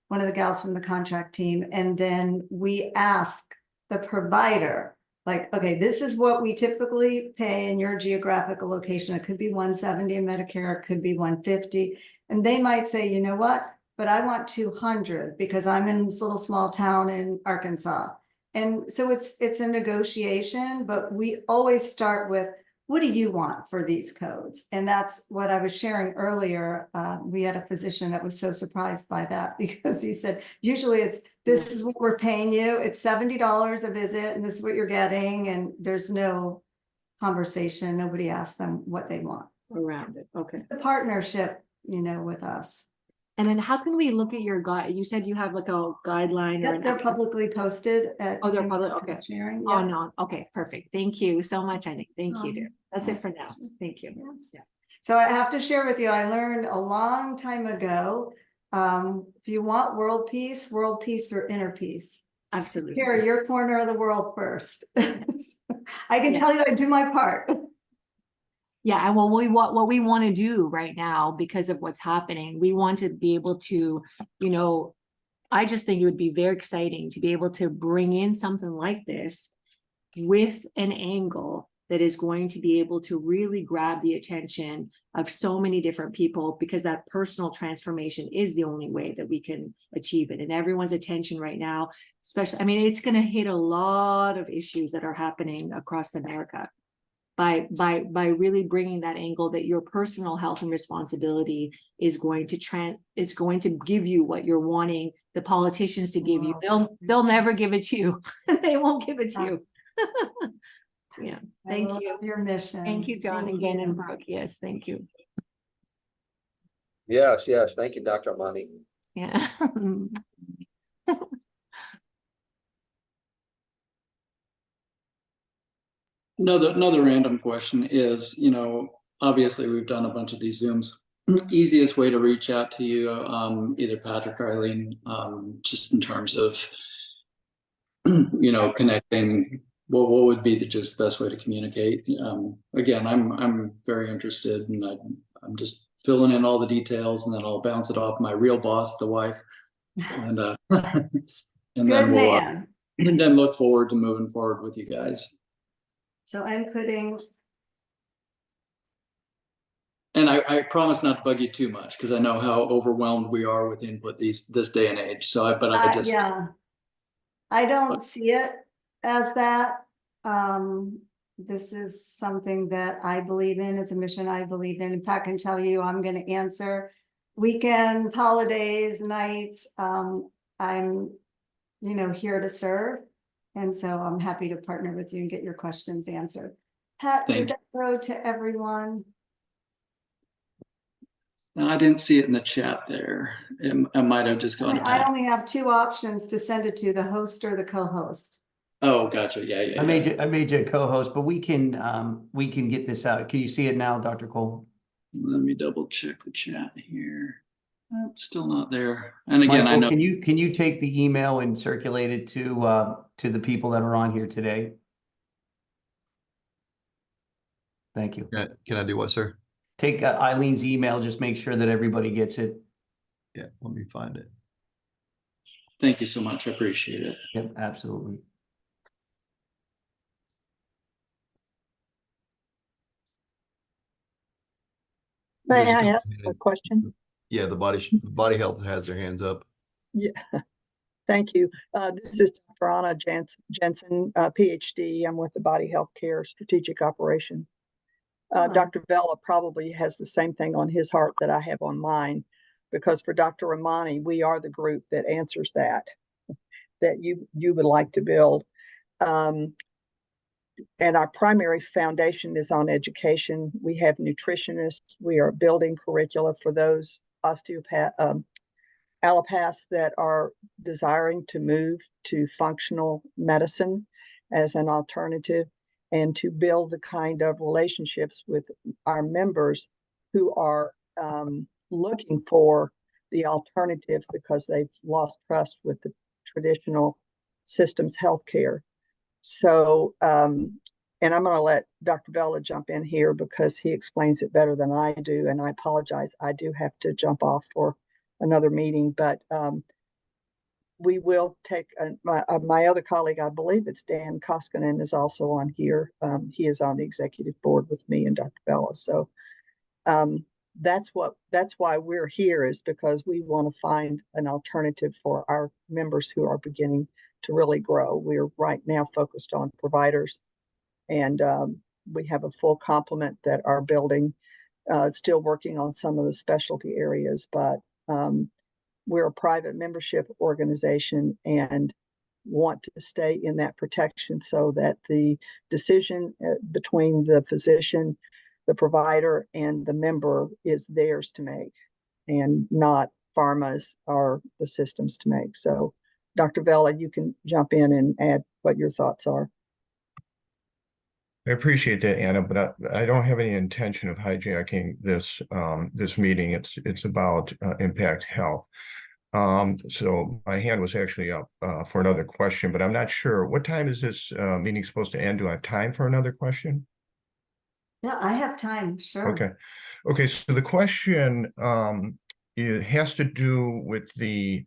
one of the gals from the contract team. And then we ask the provider, like, okay, this is what we typically pay in your geographical location. It could be 170 in Medicare, it could be 150. And they might say, you know what? But I want 200 because I'm in this little small town in Arkansas. And so it's a negotiation, but we always start with, what do you want for these codes? And that's what I was sharing earlier. We had a physician that was so surprised by that because he said, usually this is what we're paying you. It's $70 a visit and this is what you're getting. And there's no conversation. Nobody asks them what they want. Around it, okay. The partnership, with us. And then how can we look at your guide? You said you have like a guideline or Yep, they're publicly posted at. Oh, they're public, okay. Sharing. Oh, yeah. no, okay, perfect. Thank you so much, I think. Thank you, Um, dear. That's it for now. Thank you. Yes. Yeah. So I have to share with you, I learned a long time ago, if you want world peace through inner peace. Absolutely. Here, your corner of the world first. I can Yeah. tell you I do my part. Yeah, and what we want to do right now because of what's happening, we want to be able to, I just think it would be very exciting to be able to bring in something like this with an angle that is going to be able to really grab the attention of so many different people, because that personal transformation is the only way that we can achieve it. And everyone's attention right now, especially, I mean, it's going to hit a lot of issues that are happening across America by really bringing that angle that your personal health and responsibility is going to it's going to give you what you're wanting the politicians to give you. They'll never give it to you. They won't give it to you. Yeah. Thank I love you. your mission. Thank you, John, Thank again, you. and Brooke. Yes, thank you. Yes, thank you, Dr. Armani. Yeah. Another random question is, obviously we've done a bunch of these Zooms. Easiest way to reach out to you, either Patrick or Eileen, just in terms of, connecting. What would be just the best way to communicate? Again, I'm very interested, and I'm just filling in all the details, and then I'll bounce it off my real boss, the wife, and and Good then we'll man. and then look forward to moving forward with you guys. So I'm putting, And I promise not to bug you too much, because I know how overwhelmed we are with input this day and age. So I just yeah. I don't see it as that. This is something that I believe in. It's a mission I believe in. In fact, I can tell you, I'm going to answer weekends, holidays, nights. I'm, here to serve. And so I'm happy to partner with you and get your questions answered. Pat, Thank did that go to everyone? I didn't see it in the chat there. I might have just gone. I only have two options to send it to, the host or the co-host. Oh, gotcha. Yeah. I made you a co-host, but we can get this out. Can you see it now, Dr. Cole? Let me double check the chat here. It's still not there. And again, I know. Can you take the email and circulate it to the people that are on here today? Thank you. Can I do what, sir? Take Eileen's email, just make sure that everybody gets it. Yeah, let me find it. Thank you so much. I appreciate it. Yep, absolutely. May Just I go ask a ahead. question? Yeah, the body health has their hands up. Yeah, thank you. This is Dr. Anna Jensen, PhD. I'm with the Body Healthcare Strategic Operation. Hello. Dr. Vela probably has the same thing on his heart that I have on mine, because for Dr. Ramani, we are the group that answers that you would like to build. And our primary foundation is on education. We have nutritionists. We are building curricula for those allopaths that are desiring to move to functional medicine as an alternative, and to build the kind of relationships with our members who are looking for the alternative because they've lost trust with the traditional systems healthcare. So, and I'm going to let Dr. Vela jump in here because he explains it better than I do. And I apologize, I do have to jump off for another meeting, but we will take my other colleague, I believe it's Dan Koskinen, is also on here. He is on the executive board with me and Dr. Vela. So that's why we're here, is because we want to find an alternative for our members who are beginning to really grow. We're right now focused on providers, and we have a full complement that are building, still working on some of the specialty areas, but we're a private membership organization and want to stay in that protection so that the decision between the physician, the provider, and the member is theirs to make, and not pharma's or the systems to make. So Dr. Vela, you can jump in and add what your thoughts are. I appreciate that, Anna, but I don't have any intention of hijacking this this meeting. It's about Impact Health. So my hand was actually up for another question, but I'm not sure. What time is this meeting supposed to end? Do I have time for another question? Yeah, I have time, sure. Okay, so the question it has to do with the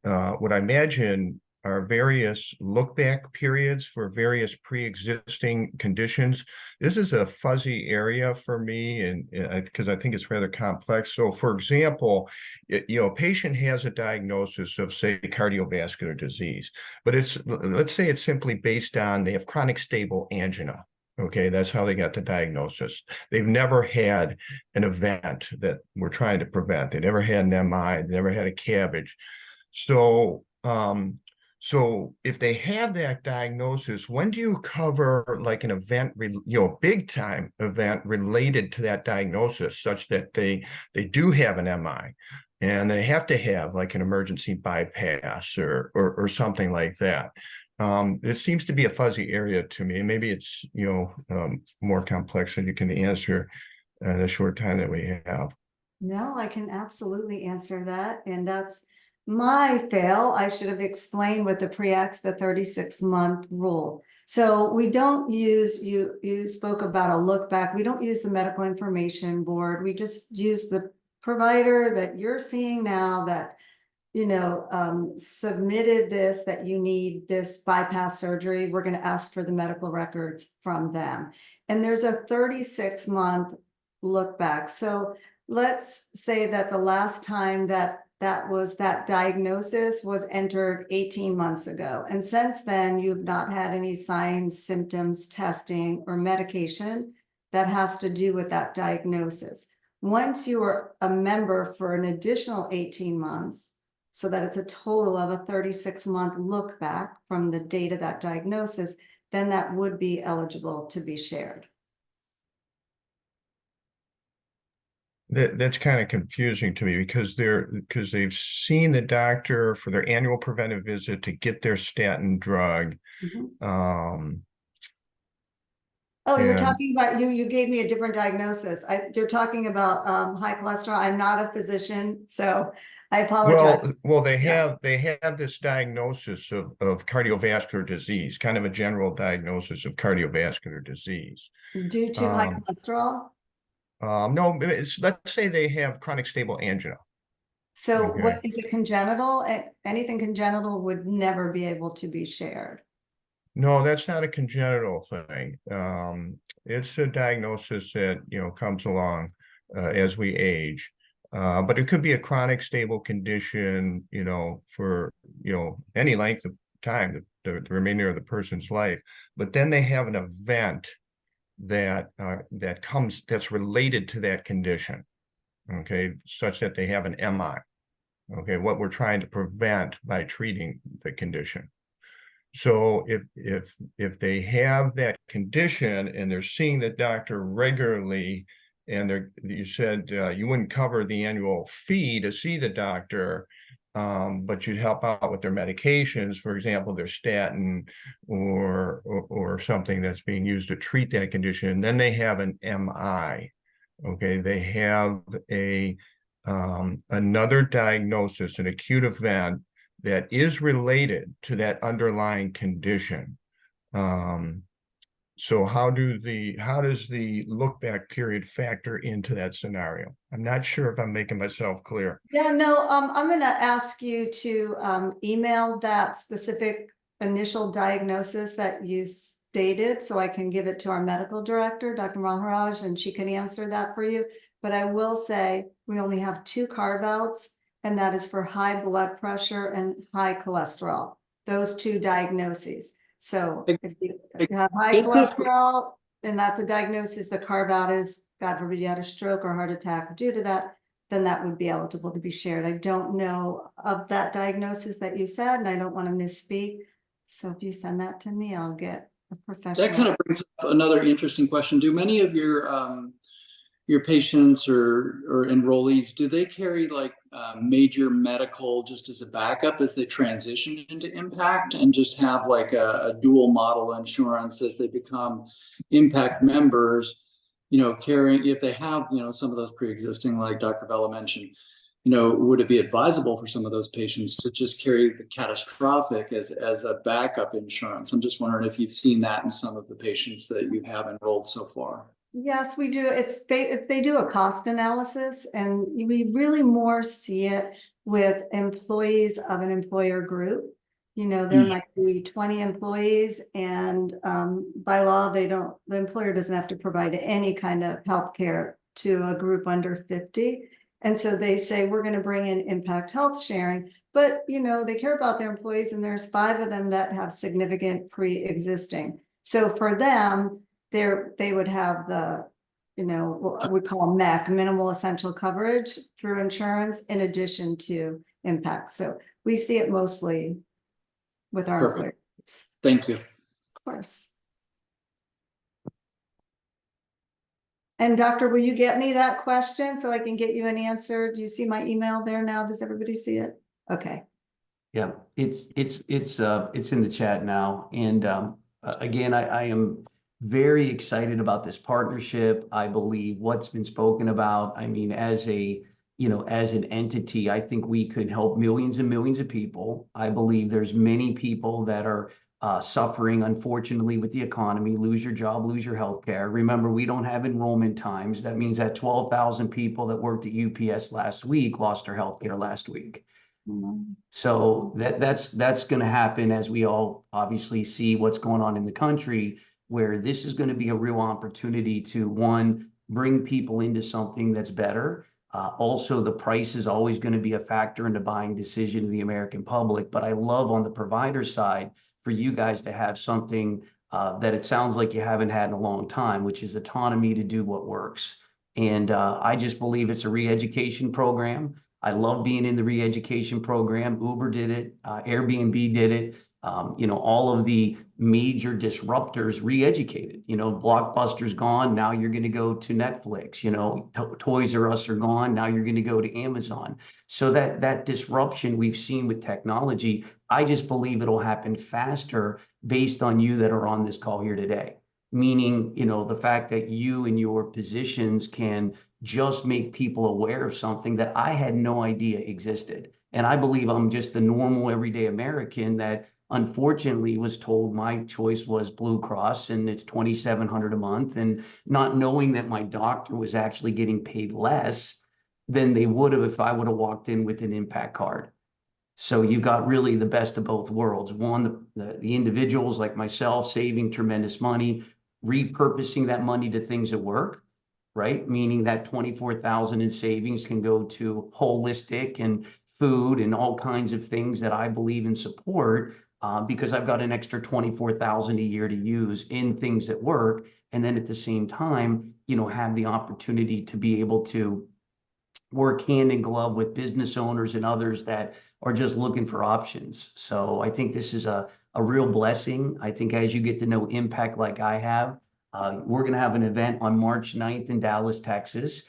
what I imagine are various look back periods for various pre-existing conditions. This is a fuzzy area for me, and because I think it's rather complex. So for example, a patient has a diagnosis of, say, cardiovascular disease, but let's say it's simply based on they have chronic stable angina. Okay, that's how they got the diagnosis. They've never had an event that we're trying to prevent. They never had an MI, they never had a CABG. So so if they have that diagnosis, when do you cover like an event, big time event related to that diagnosis, such that they do have an MI and they have to have like an emergency bypass or something like that? It seems to be a fuzzy area to me. Maybe it's more complex than you can answer in the short time that we have. No, I can absolutely answer that. And that's my fail. I should have explained with the PREACT, the 36-month rule. So we don't use, you spoke about a look back. We don't use the medical information board. We just use the provider that you're seeing now that, submitted this, that you need this bypass surgery. We're going to ask for the medical records from them. And there's a 36-month look back. So let's say that the last time that diagnosis was entered 18 months ago. And since then, you've not had any signs, symptoms, testing, or medication that has to do with that diagnosis. Once you are a member for an additional 18 months, so that it's a total of a 36-month look back from the date of that diagnosis, then that would be eligible to be shared. That's kind of confusing to me because they've seen the doctor for their annual preventive visit to get their statin drug. Mm-hmm. You're talking about you gave me a different diagnosis. You're talking about high cholesterol. I'm not a physician, so I apologize. Well, they have this diagnosis of cardiovascular disease, kind of a general diagnosis of cardiovascular disease. Due to high cholesterol? No, let's say they have chronic stable angina. So what is it, congenital? Anything congenital would never be able to be shared. No, that's not a congenital thing. It's a diagnosis that, comes along as we age. But it could be a chronic stable condition, for, any length of time, the remainder of the person's life. But then they have an event that that's related to that condition, okay, such that they have an MI. Okay, what we're trying to prevent by treating the condition. So if they have that condition and they're seeing the doctor regularly, and you said you wouldn't cover the annual fee to see the doctor, but you'd help out with their medications, for example, their statin or something that's being used to treat that condition, then they have an MI. Okay, they have another diagnosis, an acute event that is related to that underlying condition. So how does the look back period factor into that scenario? I'm not sure if I'm making myself clear. Yeah, no, I'm gonna ask you to email that specific initial diagnosis that you stated, so I can give it to our medical director, Dr. Maharaj, and she can answer that for you. But I will say, we only have 2 carve-outs, and that is for high blood pressure and high cholesterol, those 2 diagnoses. So if you have high cholesterol, and that's a diagnosis, the carve-out is, God forbid you had a stroke or heart attack due to that, then that would be eligible to be shared. I don't know of that diagnosis that you said, and I don't want to misspeak. So if you send that to me, I'll get a professional. That kind of brings up another interesting question. Do many of your patients or enrollees, do they carry like major medical just as a backup as they transition into Impact, and just have like a dual model insurance as they become Impact members, you know, carrying, if they have, you know, some of those pre-existing, like Dr. Vela mentioned, you know, would it be advisable for some of those patients to just carry the catastrophic as a backup insurance? I'm just wondering if you've seen that in some of the patients that you have enrolled so far. Yes, we do. If they do a cost analysis, and we really more see it with employees of an employer group. You know, there might be 20 employees, and by law, the employer doesn't have to provide any kind of health care to a group under 50. And so they say, we're going to bring in Impact Health Sharing, but you know, they care about their employees, and there's 5 of them that have significant pre-existing. So for them, they would have the, you know, what we call MEC, minimal essential coverage through insurance, in addition to Impact. So we see it mostly with our employers. Thank you. Of course. And Doctor, will you get me that question so I can get you an answer? Do you see my email there now? Does everybody see it? Okay. Yeah, it's in the chat now. And again, I am very excited about this partnership. I believe what's been spoken about, I mean, as an entity, I think we could help millions and millions of people. I believe there's many people that are suffering, unfortunately, with the economy, lose your job, lose your health care. Remember, we don't have enrollment times. That means that 12,000 people that worked at UPS last week lost their health care last week. So that's going to happen, as we all obviously see what's going on in the country, where this is going to be a real opportunity to, one, bring people into something that's better. Also, the price is always going to be a factor in the buying decision of the American public. But I love on the provider side for you guys to have something that it sounds like you haven't had in a long time, which is autonomy to do what works. And I just believe it's a re-education program. I love being in the re-education program. Uber did it, Airbnb did it. You know, all of the major disruptors re-educated. You know, Blockbuster's gone, now you're going to go to Netflix. You know, Toys R Us are gone, now you're going to go to Amazon. So that disruption we've seen with technology, I just believe it'll happen faster based on you that are on this call here today. Meaning, you know, the fact that you and your positions can just make people aware of something that I had no idea existed. And I believe I'm just the normal everyday American that unfortunately was told my choice was Blue Cross and it's $2,700 a month, and not knowing that my doctor was actually getting paid less than they would have if I would have walked in with an Impact card. So you got really the best of both worlds. One, the individuals like myself saving tremendous money, repurposing that money to things that work, right? Meaning that 24,000 in savings can go to holistic and food and all kinds of things that I believe and support. because I've got an extra 24,000 a year to use in things that work. And then at the same time, have the opportunity to be able to work hand in glove with business owners and others that are just looking for options. So I think this is a real blessing. I think as you get to know Impact like I have, we're going to have an event on March 9th in Dallas, Texas.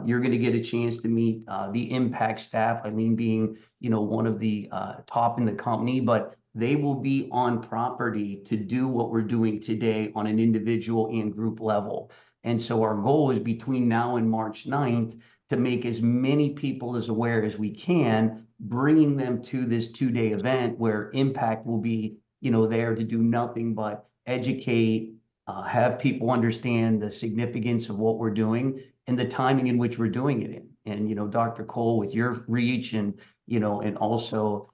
You're going to get a chance to meet the Impact staff, Eileen being, one of the top in the company, but they will be on property to do what we're doing today on an individual and group level. And so our goal is between now and March 9th to make as many people as aware as we can, bringing them to this 2-day event where Impact will be, there to do nothing but educate, have people understand the significance of what we're doing and the timing in which we're doing it in. And, Dr. Cole, with your reach and, and also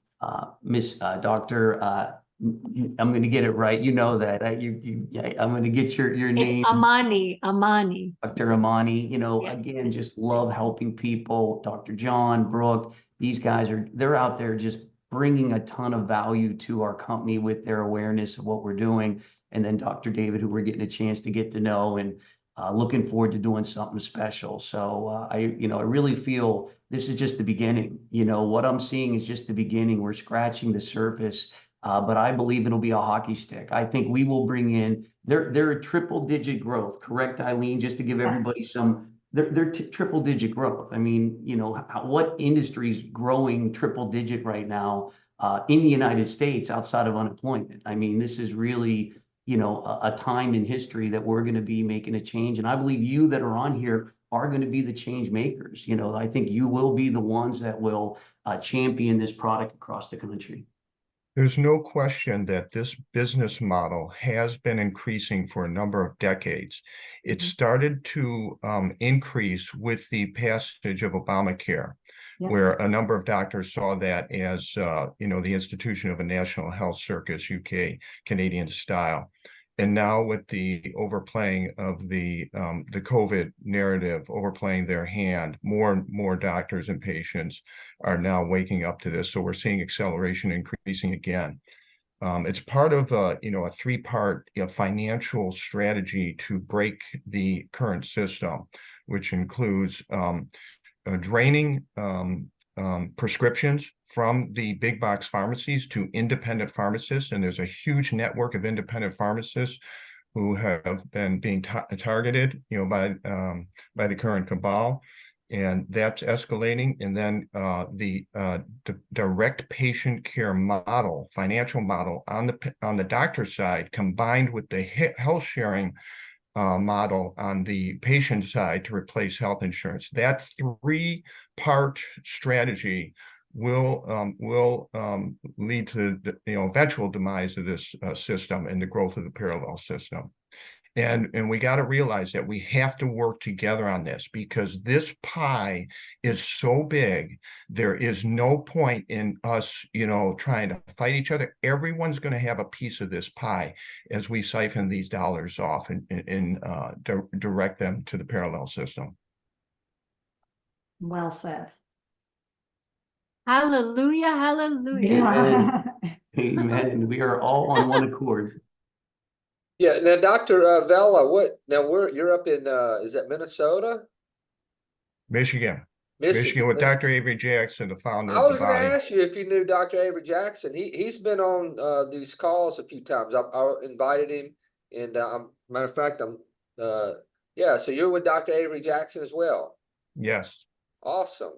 Miss Dr. I'm going to get it right. You know that I'm going to get your name. It's Amani. Dr. Amani, Yeah. again, just love helping people. Dr. John, Brooke, these guys they're out there just bringing a ton of value to our company with their awareness of what we're doing. And then Dr. David, who we're getting a chance to get to know and looking forward to doing something special. So I really feel this is just the beginning. What I'm seeing is just the beginning. We're scratching the surface, but I believe it'll be a hockey stick. I think we will bring in, they're a triple-digit growth, correct, Eileen? Just to give everybody some, they're triple-digit growth. I mean, what industry is growing triple-digit right now in the United States outside of unemployment? I mean, this is really, a time in history that we're going to be making a change. And I believe you that are on here are going to be the change makers. I think you will be the ones that will champion this product across the country. There's no question that this business model has been increasing for a number of decades. It started to increase with the passage of Obamacare, where a number of doctors saw that as, the institution of a national health circus, UK, Canadian style. And now with the overplaying of the COVID narrative, overplaying their hand, more and more doctors and patients are now waking up to this. So we're seeing acceleration increasing again. It's part of a 3-part financial strategy to break the current system, which includes draining prescriptions from the big box pharmacies to independent pharmacists. And there's a huge network of independent pharmacists who have been being targeted, by the current cabal. And that's escalating. And then the direct patient care model, financial model on the doctor side, combined with the health sharing model on the patient side to replace health insurance. That 3-part strategy will lead to the eventual demise of this system and the growth of the parallel system. And we got to realize that we have to work together on this, because this pie is so big. There is no point in us, trying to fight each other. Everyone's going to have a piece of this pie as we siphon these dollars off and direct them to the parallel system. Well said. Hallelujah, hallelujah. Yeah. Amen. We are all on one accord. Yeah. Now, Dr. Vela, you're up in, is that Minnesota? Michigan Michigan with Dr. Avery Jackson, the founder I of was the going to body. ask you if you knew Dr. Avery Jackson. He's been on these calls a few times. I invited him, and matter of fact, so you're with Dr. Avery Jackson as well. Yes. Awesome.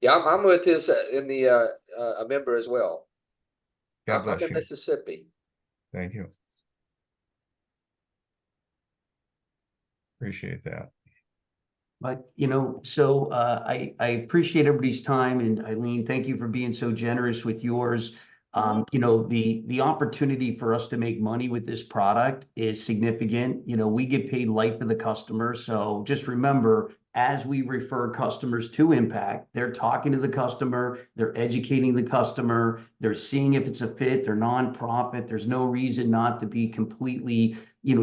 Yeah, I'm with his a member as well. God bless I'm in you. Mississippi. Thank you. Appreciate that. But, so I appreciate everybody's time. And Eileen, thank you for being so generous with yours. The opportunity for us to make money with this product is significant. We get paid life of the customer. So just remember, as we refer customers to Impact, they're talking to the customer, they're educating the customer, they're seeing if it's a fit, they're nonprofit. There's no reason not to be completely,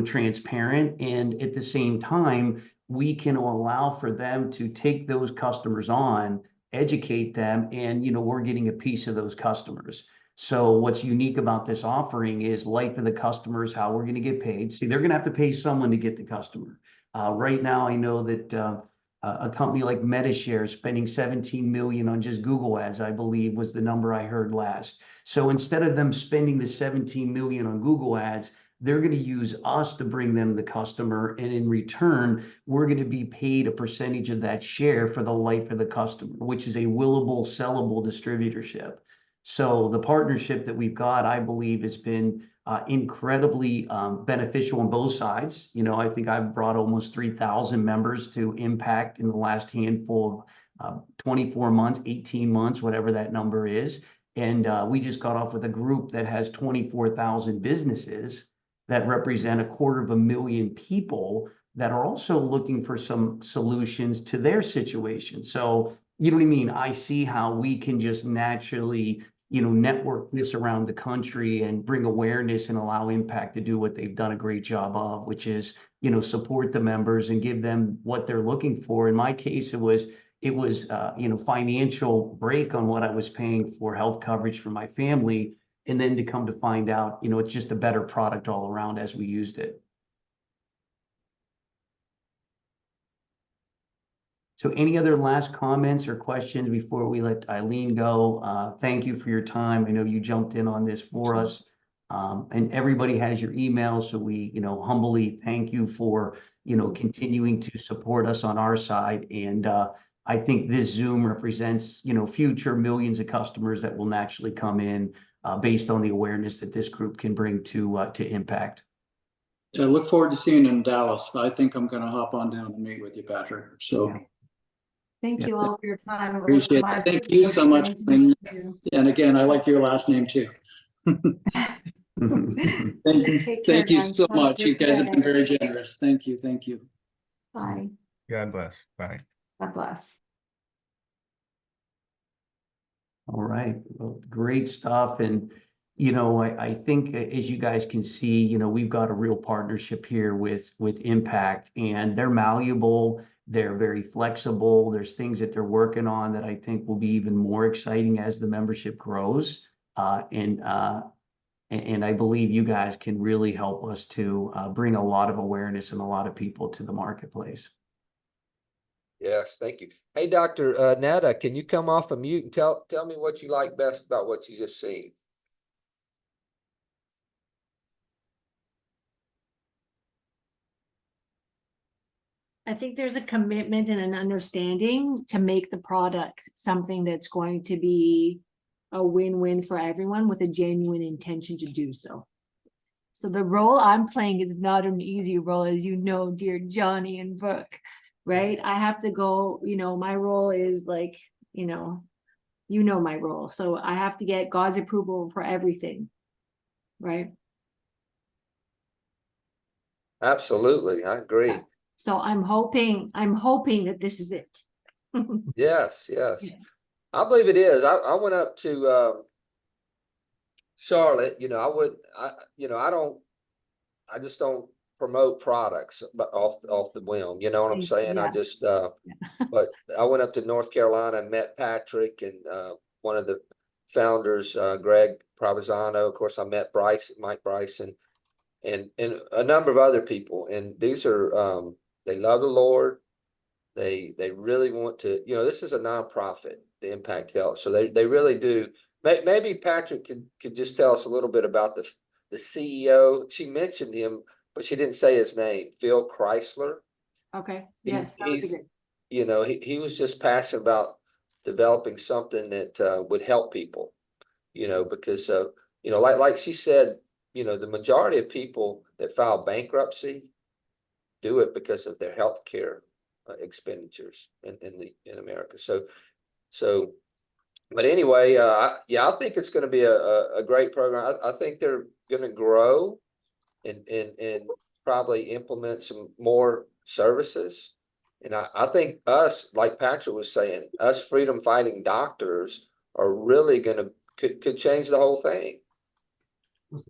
transparent. And at the same time, we can allow for them to take those customers on, educate them, and we're getting a piece of those customers. So what's unique about this offering is life of the customers, how we're going to get paid. See, they're going to have to pay someone to get the customer. Right now, I know that a company like Metashare is spending 17 million on just Google ads, I believe was the number I heard last. So instead of them spending the 17 million on Google ads, they're going to use us to bring them the customer. And in return, we're going to be paid a percentage of that share for the life of the customer, which is a willable, sellable distributorship. So the partnership that we've got, I believe, has been incredibly beneficial on both sides. You know, I think I've brought almost 3,000 members to Impact in the last handful of 24 months, 18 months, whatever that number is. And we just got off with a group that has 24,000 businesses that represent 250,000 people that are also looking for some solutions to their situation. So, you know what I mean? I see how we can just naturally, you know, network this around the country and bring awareness and allow Impact to do what they've done a great job of, which is, you know, support the members and give them what they're looking for. In my case, it was, you know, financial break on what I was paying for health coverage for my family. And then to come to find out, you know, it's just a better product all around as we used it. So any other last comments or questions before we let Eileen go? Thank you for your time. I know you jumped in on this for us. And everybody has your email. So we, you know, humbly thank you for, you know, continuing to support us on our side. And I think this Zoom represents, you know, future millions of customers that will naturally come in based on the awareness that this group can bring to Impact. I look forward to seeing you in Dallas. I think I'm going to hop on down and meet with you, Patrick. So. Yeah. Thank you all for your time. Appreciate it. Thank you so much. And again, I like your last name too. Thank you so much. You guys have been very generous. Thank you. Thank you. Bye. God bless. Bye. God bless. All right, well, great stuff. And, you know, I think as you guys can see, you know, we've got a real partnership here with Impact, and they're malleable. They're very flexible. There's things that they're working on that I think will be even more exciting as the membership grows. And I believe you guys can really help us to bring a lot of awareness and a lot of people to the marketplace. Yes, thank you. Hey, Dr. Netta, can you come off of mute and tell me what you like best about what you just seen? I think there's a commitment and an understanding to make the product something that's going to be a win-win for everyone with a genuine intention to do so. So the role I'm playing is not an easy role, as you know, dear Johnny and Brooke, right? I have to go, you know, my role is like, you know my role. So I have to get God's approval for everything, right? Absolutely, I agree. So I'm hoping that this is it. Yes, yes. Yeah. I believe it is. I went up to Charlotte, you know, I just don't promote products but off the whim, you know what I'm saying? Yeah. I just but I went up to North Carolina and met Patrick and one of the founders, Greg Provenzano. Of course, I met Mike Bryson, and a number of other people. And these are they love the Lord. They really want to, you know, this is a nonprofit, the Impact Health. So they really do. Maybe Patrick could just tell us a little bit about the CEO. She mentioned him, but she didn't say his name, Phil Chrysler. Okay. Yes. He's you know, he was just passionate about developing something that would help people, you know, because you know, like she said, you know, the majority of people that file bankruptcy do it because of their health care expenditures in America. So, but anyway, I think it's going to be a great program. I think they're going to grow and probably implement some more services. And I think us, like Patrick was saying, us freedom fighting doctors are really could change the whole thing.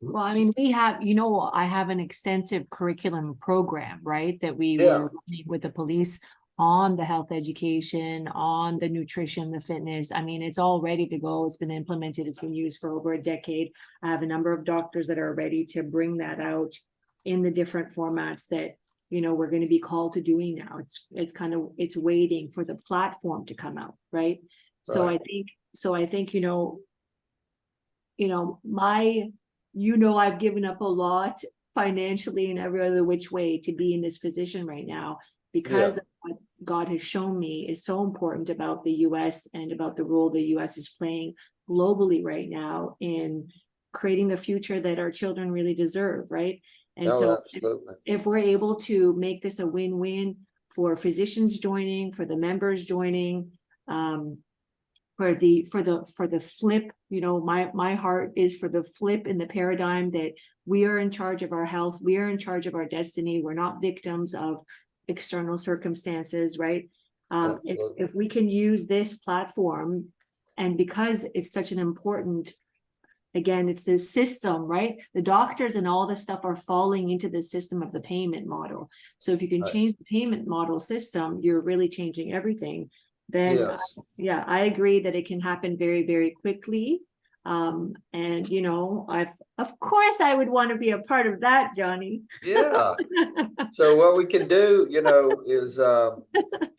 Well, I mean, we have, you know, I have an extensive curriculum program, right? That we Yeah. were running with the police on the health education, on the nutrition, the fitness. I mean, it's all ready to go. It's been implemented. It's been used for over a decade. I have a number of doctors that are ready to bring that out in the different formats that, you know, we're going to be called to doing now. It's waiting for the platform to come out, right? So Right. I think, you know, I've given up a lot financially and every other which way to be in this position right now, because of what God has shown me is so important about the US and about the role the US is playing globally right now in creating the future that our children really deserve, right? And Oh, so absolutely. if we're able to make this a win-win for physicians joining, for the members joining, for the flip, you know, my heart is for the flip in the paradigm that we are in charge of our health, we are in charge of our destiny, we're not victims of external circumstances, right? If we can use this platform, and because it's such an important, again, it's the system, right? The doctors and all this stuff are falling into the system of the payment model. So if you can Right. change the payment model system, you're really changing everything. Then, Yes. yeah, I agree that it can happen very, very quickly. And you know, of course I would want to be a part of that, Johnny. Yeah. So what we can do, you know, is, you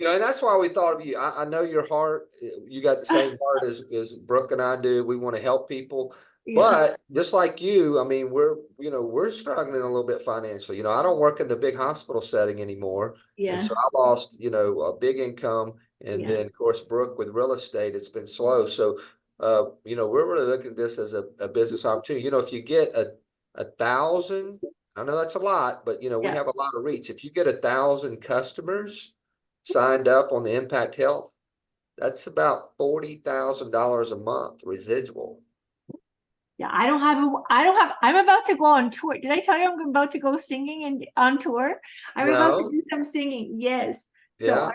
know, and that's why we thought of you. I know your heart, you got the same heart as Brooke and I do. We want to help people. Yeah. But just like you, I mean, we're struggling a little bit financially. You know, I don't work in the big hospital setting anymore. And Yeah, so I lost, you know, a big income. And Yeah. then of course, Brooke with real estate, it's been slow. So, you know, we're really looking at this as a business opportunity. You know, if you get a 1,000, I know that's a lot, but you know, we Yeah. have a lot of reach. If you get 1,000 customers signed up on the Impact Health, that's about $40,000 a month residual. yeah. I'm about to go on tour. Did I tell you I'm about to go singing and on tour? I'm about to No. do some singing. Yes. So Yeah.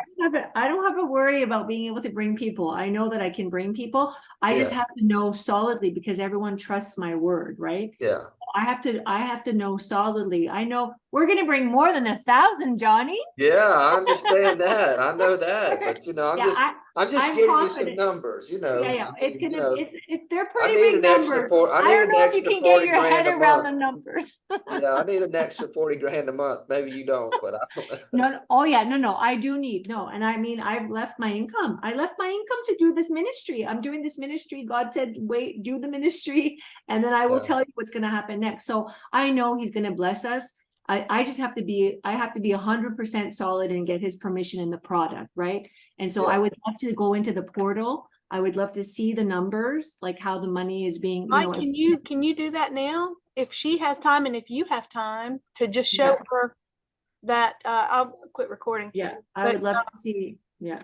I don't have a worry about being able to bring people. I know that I can bring people. I just Yeah. have to know solidly, because everyone trusts my word, right? Yeah. I have to know solidly. I know we're going to bring more than 1,000, Johnny. Yeah, I understand that. I know that, but you know, Yeah, I'm just I'm giving you some confident. numbers, you know. Yeah, I mean, you know, they're I pretty need big an extra numbers. I I need don't an know if you extra can get 40 your head grand a around the month. numbers. Yeah, I need an extra 40 grand a month. Maybe you don't, but I don't. No, oh yeah, no, I do need, no. And I mean, I've left my income. I left my income to do this ministry. I'm doing this ministry. God said, wait, do the ministry, and then I will Yeah. tell you what's going to happen next. So I know he's going to bless us. I just have to be 100% solid and get his permission in the product, right? And so Yeah. I would love to go into the portal. I would love to see the numbers, like how the money is being, you know, Mike, can you do that now? If she has time and if you have time to just show Yeah. her that, I'll quit recording. yeah, I But, would love to see, yeah.